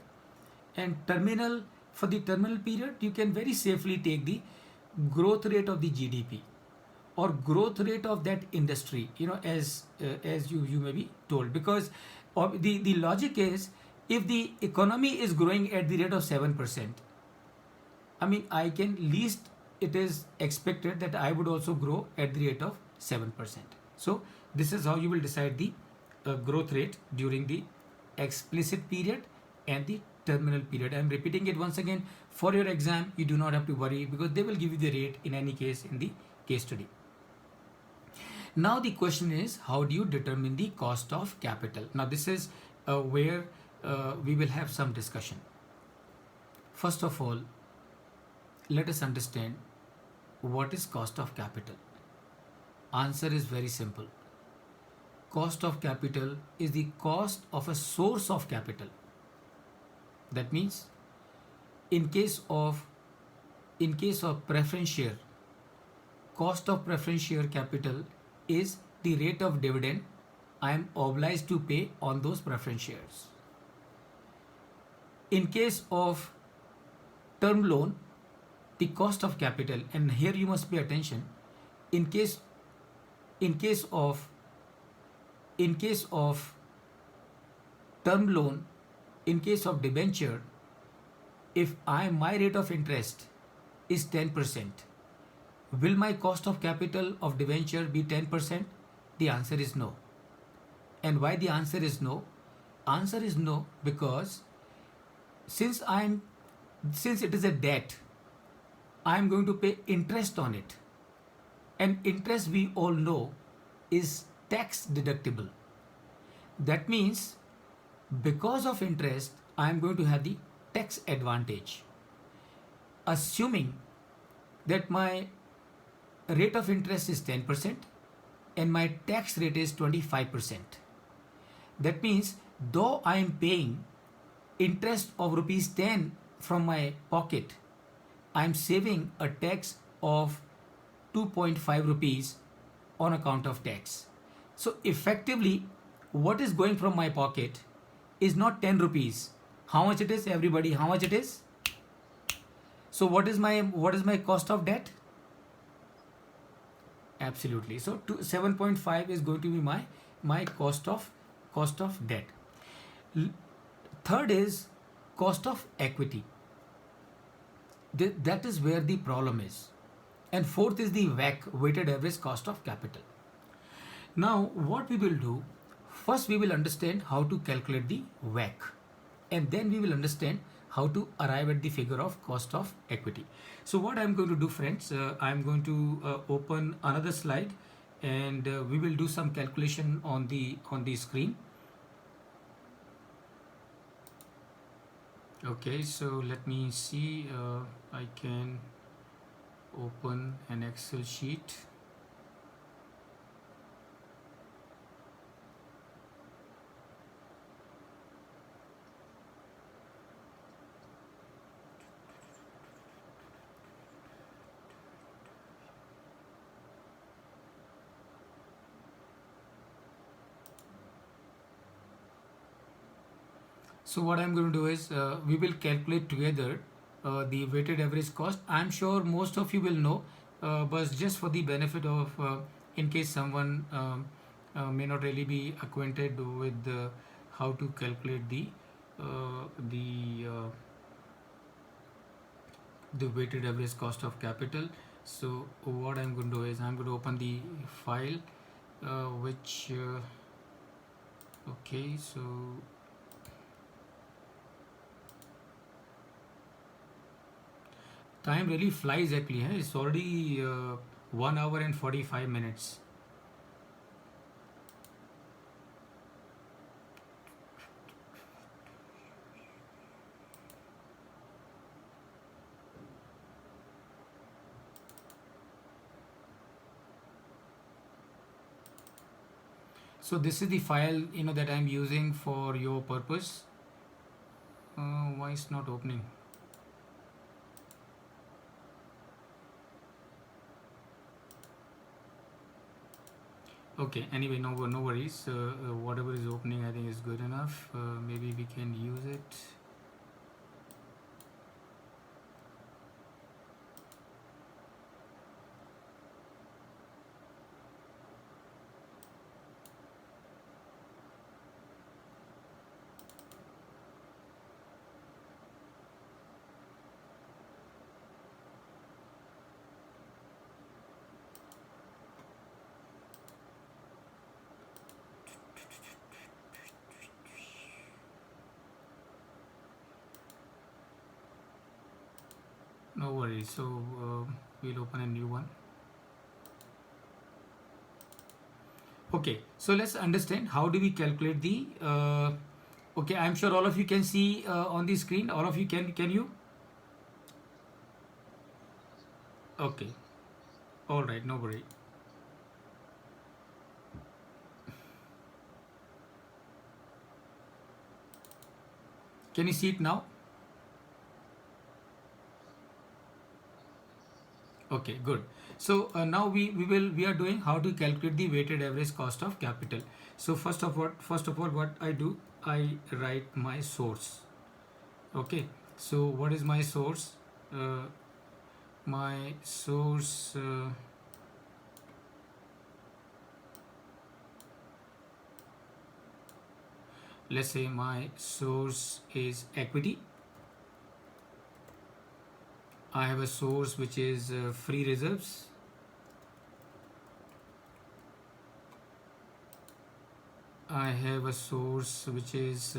and terminal, for the terminal period you can very safely take the growth rate of the GDP or growth rate of that industry, as you may be told, because the logic is, if the economy is growing at the rate of 7%, I mean, I can least, it is expected that I would also grow at the rate of 7%. So this is how you will decide the growth rate during the explicit period and the terminal period. I am repeating it once again for your exam. You do not have to worry, because they will give you the rate in any case in the case study. Now the question is, how do you determine the cost of capital? Now this is where we will have some discussion. First of all, let us understand what is cost of capital. Answer is very simple. Cost of capital is the cost of a source of capital. That means in case of preference share, cost of preference share capital is the rate of dividend I am obliged to pay on those preference shares. In case of term loan, the cost of capital, and here you must pay attention, in case of term loan, in case of debenture, if my rate of interest is 10%, will my cost of capital of debenture be 10%? The answer is no. And why the answer is no? Answer is no because since it is a debt, I am going to pay interest on it. And interest, we all know, is tax deductible. That means because of interest, I am going to have the tax advantage. Assuming that my rate of interest is 10% and my tax rate is 25%. That means though I am paying interest of rupees 10 from my pocket, I am saving a tax of 2.5 rupees on account of tax. So effectively, what is going from my pocket is not 10 rupees. How much it is, everybody? How much it is? So what is my cost of debt? Absolutely. So 7.5 is going to be my cost of debt. Third is cost of equity. That is where the problem is. And fourth is the WACC, weighted average cost of capital. Now what we will do, first we will understand how to calculate the WACC, and then we will understand how to arrive at the figure of cost of equity. So what I am going to do, friends, I am going to open another slide, and we will do some calculation on the screen. Okay, so let me see, I can open an Excel sheet. So what I'm going to do is we will calculate together the weighted average cost. I'm sure most of you will know, but just for the benefit of in case someone may not really be acquainted with how to calculate the weighted average cost of capital. So what I'm going to do is I'm going to open the file okay, so Time really flies actually. It's already 1 hour and 45 minutes. So this is the file that I'm using for your purpose. Why it's not opening? Okay, anyway, no worries. Whatever is opening, I think is good enough. Maybe we can use it. No worries. So we'll open a new one. Okay, so let's understand how do we calculate the. Okay, I'm sure all of you can see on the screen. All of you can you? Okay, all right, no worry. Can you see it now? Okay, good. So now we are doing how to calculate the weighted average cost of capital. So first of all, what I do, I write my source. Okay. So what is my source? My source. Let's say my source is equity. I have a source which is free reserves. I have a source which is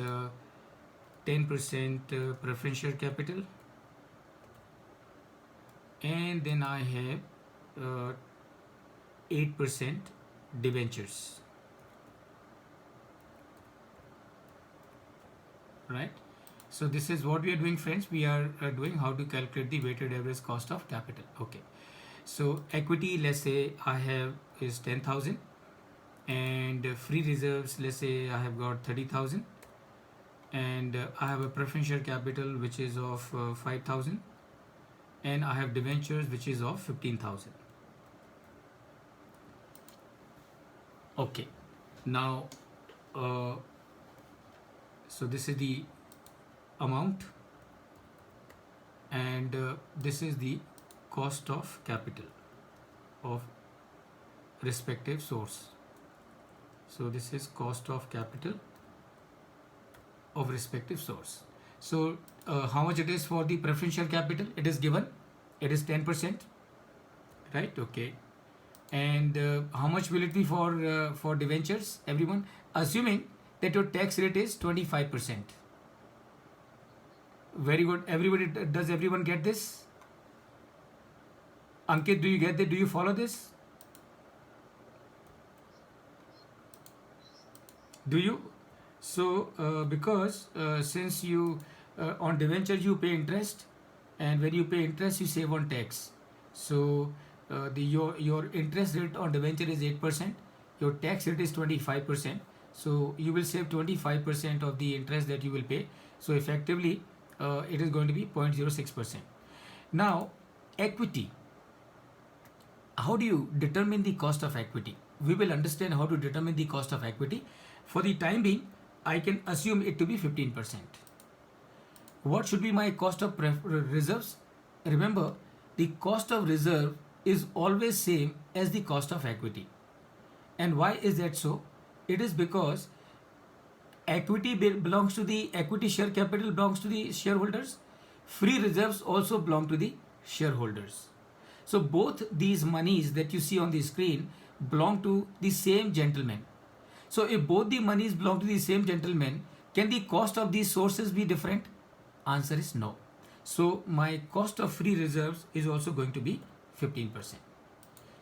10% preferential capital, and then I have 8% debentures. Right? So this is what we are doing, friends. We are doing how to calculate the weighted average cost of capital. Okay. So equity, let's say I have is 10,000, and free reserves, let's say I have got 30,000, and I have a preferential capital which is of 5,000, and I have debentures which is of 15,000. Okay. Now, so this is the amount, and this is the cost of capital of respective source. So this is cost of capital of respective source. So how much it is for the preferential capital? It is given. It is 10%. Right? Okay. And how much will it be for debentures? Everyone, assuming that your tax rate is 25%. Very good. Everybody, does everyone get this? Ankit, do you get it? Do you follow this? Do you? So because since you on debenture you pay interest, and when you pay interest you save on tax. So your interest rate on debenture is 8%. Your tax rate is 25%. So you will save 25% of the interest that you will pay. So effectively, it is going to be 0.06%. Now, equity. How do you determine the cost of equity? We will understand how to determine the cost of equity. For the time being, I can assume it to be 15%. What should be my cost of reserves? Remember, the cost of reserve is always same as the cost of equity. And why is that so? It is because equity belongs to the equity, share capital belongs to the shareholders. Free reserves also belong to the shareholders. So both these monies that you see on the screen belong to the same gentleman. So if both the monies belong to the same gentleman, can the cost of these sources be different? Answer is no. So my cost of free reserves is also going to be 15%.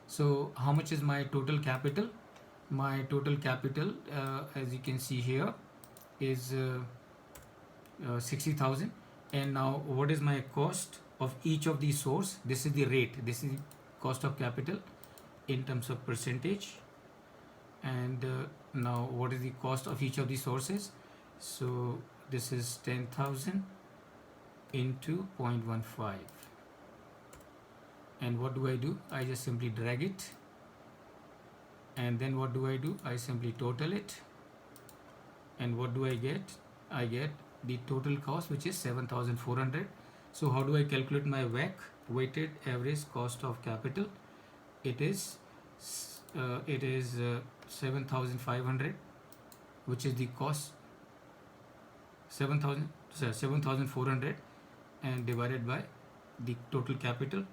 So how much is my total capital? My total capital, as you can see here, is 60,000. And now what is my cost of each of these source? This is the rate. This is cost of capital in terms of percentage. And now what is the cost of each of these sources? So this is 10,000 into 0.15. And what do? I just simply drag it. And then what do? I simply total it. And what do I get? I get the total cost, which is 7,400. So how do I calculate my WACC, weighted average cost of capital? It is 7,500, which is the cost 7,400, and divided by the total capital,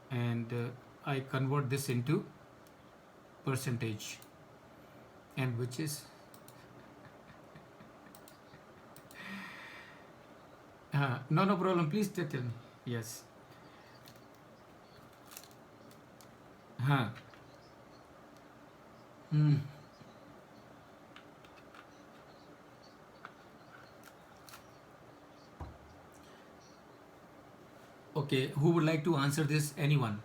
and I convert this into percentage, and which is no problem, please tell me. Yes. Okay, who would like to answer this? Anyone?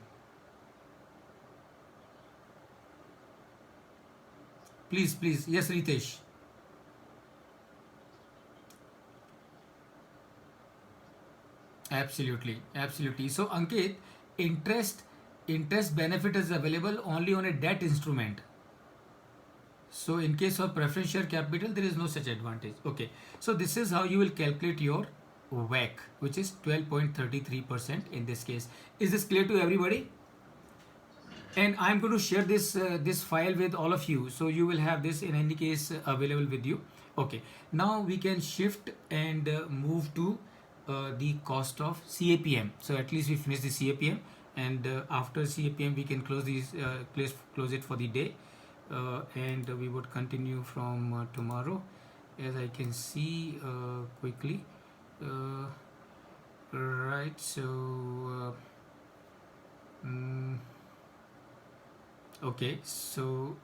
Please. Yes, Ritesh. Absolutely. So Ankit, interest benefit is available only on a debt instrument. So in case of preference share capital, there is no such advantage. Okay. So this is how you will calculate your WACC, which is 12.33% in this case. Is this clear to everybody? And I'm going to share this file with all of you, so you will have this in any case available with you. Okay. Now we can shift and move to the cost of CAPM. So at least we finish the CAPM, and after CAPM we can close these close it for the day, and we would continue from tomorrow, as I can see quickly. Right. So okay. So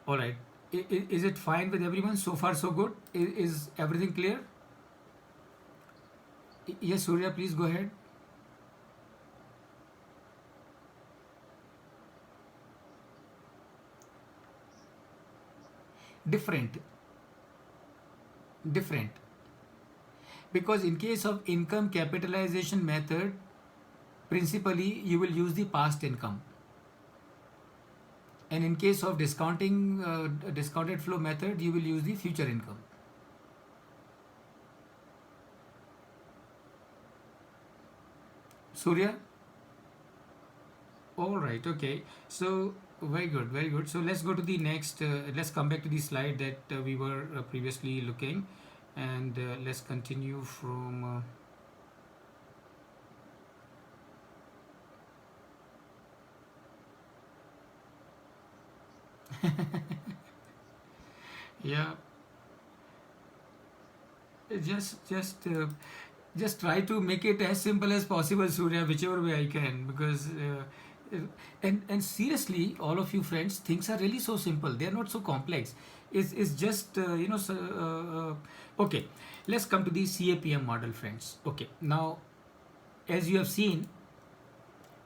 all right. Is it fine with everyone? So far so good. Is everything clear? Yes, Surya, please go ahead. Different. Because in case of income capitalization method, principally you will use the past income. And in case of discounted flow method, you will use the future income. Surya? All right, okay. So very good. So let's go to the next. Let's come back to the slide that we were previously looking, and let's continue from. Yeah, just try to make it as simple as possible, Surya, whichever way I can, because and seriously, all of you friends, things are really so simple. They are not so complex. It's just okay. Let's come to the CAPM model, friends. Okay, now as you have seen,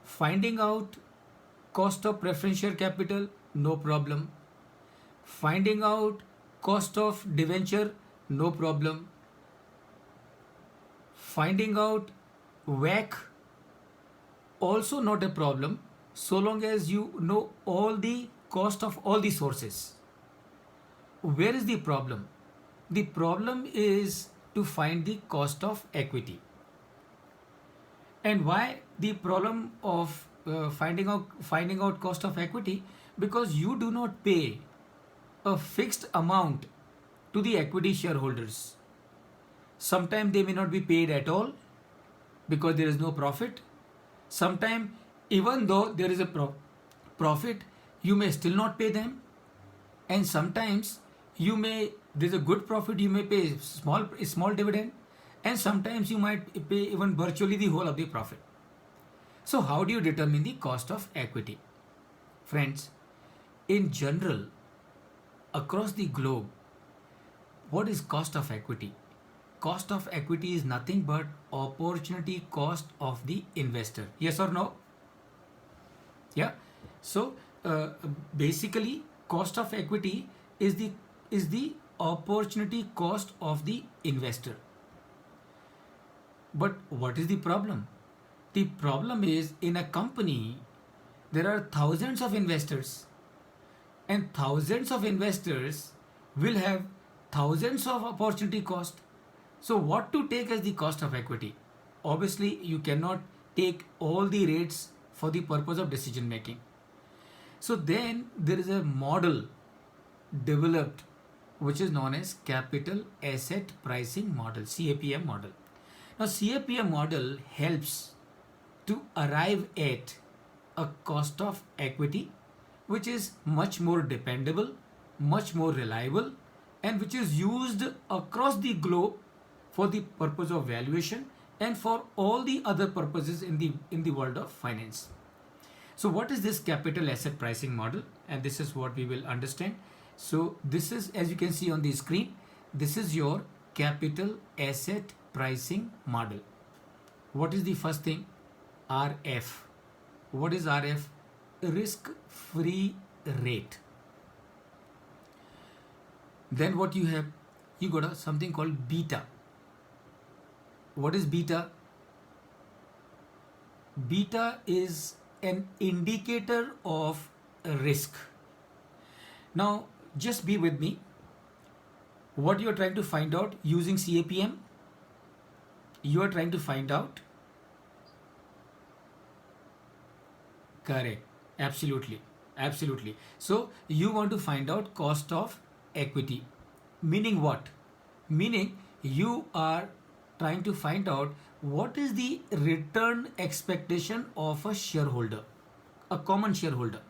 finding out cost of preference share capital, no problem. Finding out cost of debenture, no problem. Finding out WACC, also not a problem, so long as you know all the cost of all the sources. Where is the problem? The problem is to find the cost of equity. And why the problem of finding out cost of equity? Because you do not pay a fixed amount to the equity shareholders. Sometimes they may not be paid at all because there is no profit. Sometimes, even though there is a profit, you may still not pay them. And sometimes there's a good profit, you may pay small dividend. and sometimes you might pay even virtually the whole of the profit. So how do you determine the cost of equity? Friends, in general, across the globe, what is cost of equity? Cost of equity is nothing but opportunity cost of the investor. Yes or no? Yeah. So basically, cost of equity is the opportunity cost of the investor. But what is the problem? The problem is, in a company there are thousands of investors, and thousands of investors will have thousands of opportunity cost. So what to take as the cost of equity? Obviously, you cannot take all the rates for the purpose of decision making. So then there is a model developed which is known as capital asset pricing model, CAPM model. Now CAPM model helps to arrive at a cost of equity which is much more dependable, much more reliable, and which is used across the globe for the purpose of valuation and for all the other purposes in the world of finance. So what is this capital asset pricing model? And this is what we will understand. So this is, as you can see on the screen, this is your capital asset pricing model. What is the first thing? RF. What is RF? Risk free rate. Then what you have? You got something called beta. What is beta? Beta is an indicator of risk. Now just be with me. What you are trying to find out using CAPM? You are trying to find out. Correct. Absolutely. Absolutely. So you want to find out cost of equity. Meaning what? Meaning you are trying to find out what is the return expectation of a shareholder, a common shareholder.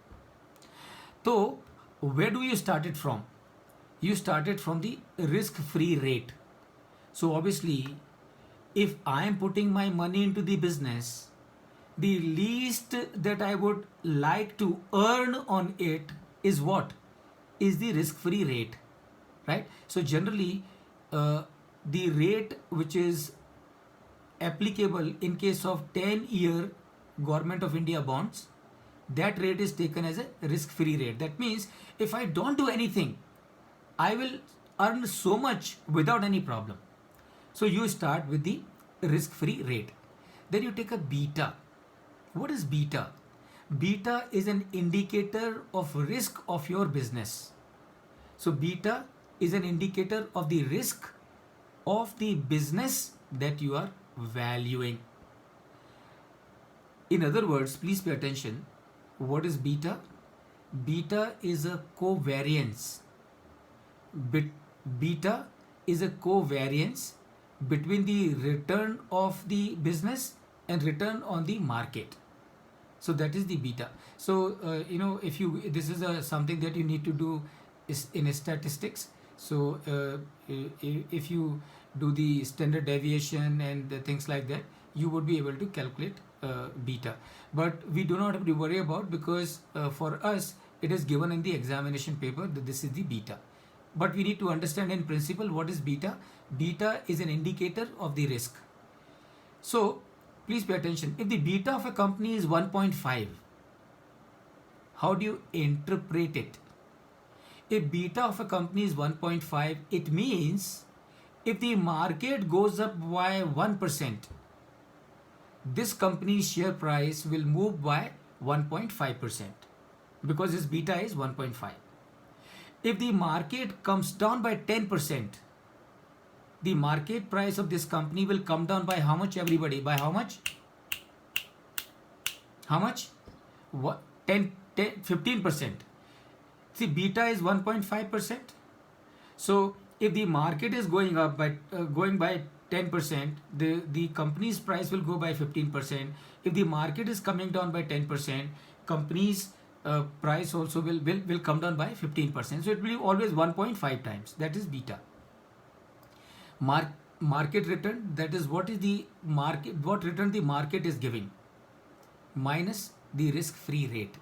So where do you start it from? You started from the risk-free rate. So obviously, if I am putting my money into the business, the least that I would like to earn on it is what? Is the risk-free rate, right? So generally, the rate which is applicable in case of 10-year Government of India bonds, that rate is taken as a risk-free rate. That means if I don't do anything, I will earn so much without any problem. So you start with the risk-free rate. Then you take a beta. What is beta? Beta is an indicator of risk of your business. So beta is an indicator of the risk of the business that you are valuing. In other words, please pay attention. What is beta? Beta is a covariance. Beta is a covariance between the return of the business and return on the market. So that is the beta. So if you, this is something that you need to do is in statistics. So if you do the standard deviation and the things like that, you would be able to calculate beta. But we do not have to worry about, because for us it is given in the examination paper that this is the beta. But we need to understand in principle what is beta. Beta is an indicator of the risk. So please pay attention. If the beta of a company is 1.5, how do you interpret it? If beta of a company is 1.5, it means if the market goes up by 1%, this company's share price will move by 1.5% because its beta is 1.5. If the market comes down by 10%, the market price of this company will come down by how much, everybody? By how much? How much? What? 15%. See, beta is 1.5%. So if the market is going up by 10%, the company's price will go by 15%. If the market is coming down by 10%, company's price also will come down by 15%. So it will be always 1.5 times. That is beta. market return, that is what is the market, what return the market is giving, minus the risk free rate.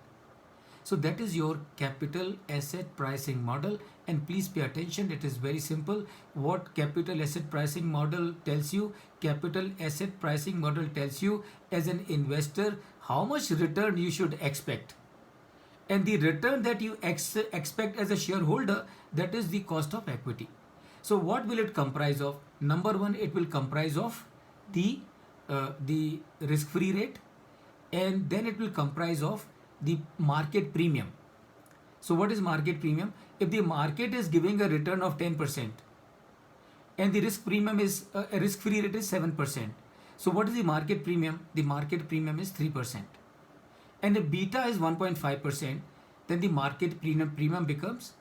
So that is your capital asset pricing model, and please pay attention, it is very simple. What capital asset pricing model tells you? Capital asset pricing model tells you as an investor how much return you should expect, and the return that you expect as a shareholder, that is the cost of equity. So what will it comprise of? Number one, it will comprise of the risk free rate, and then it will comprise of the market premium. So what is market premium? If the market is giving a return of 10% and the risk premium is a risk free rate is 7%, so what is the market premium? The market premium is 3%. And if beta is 1.5%, then the market premium becomes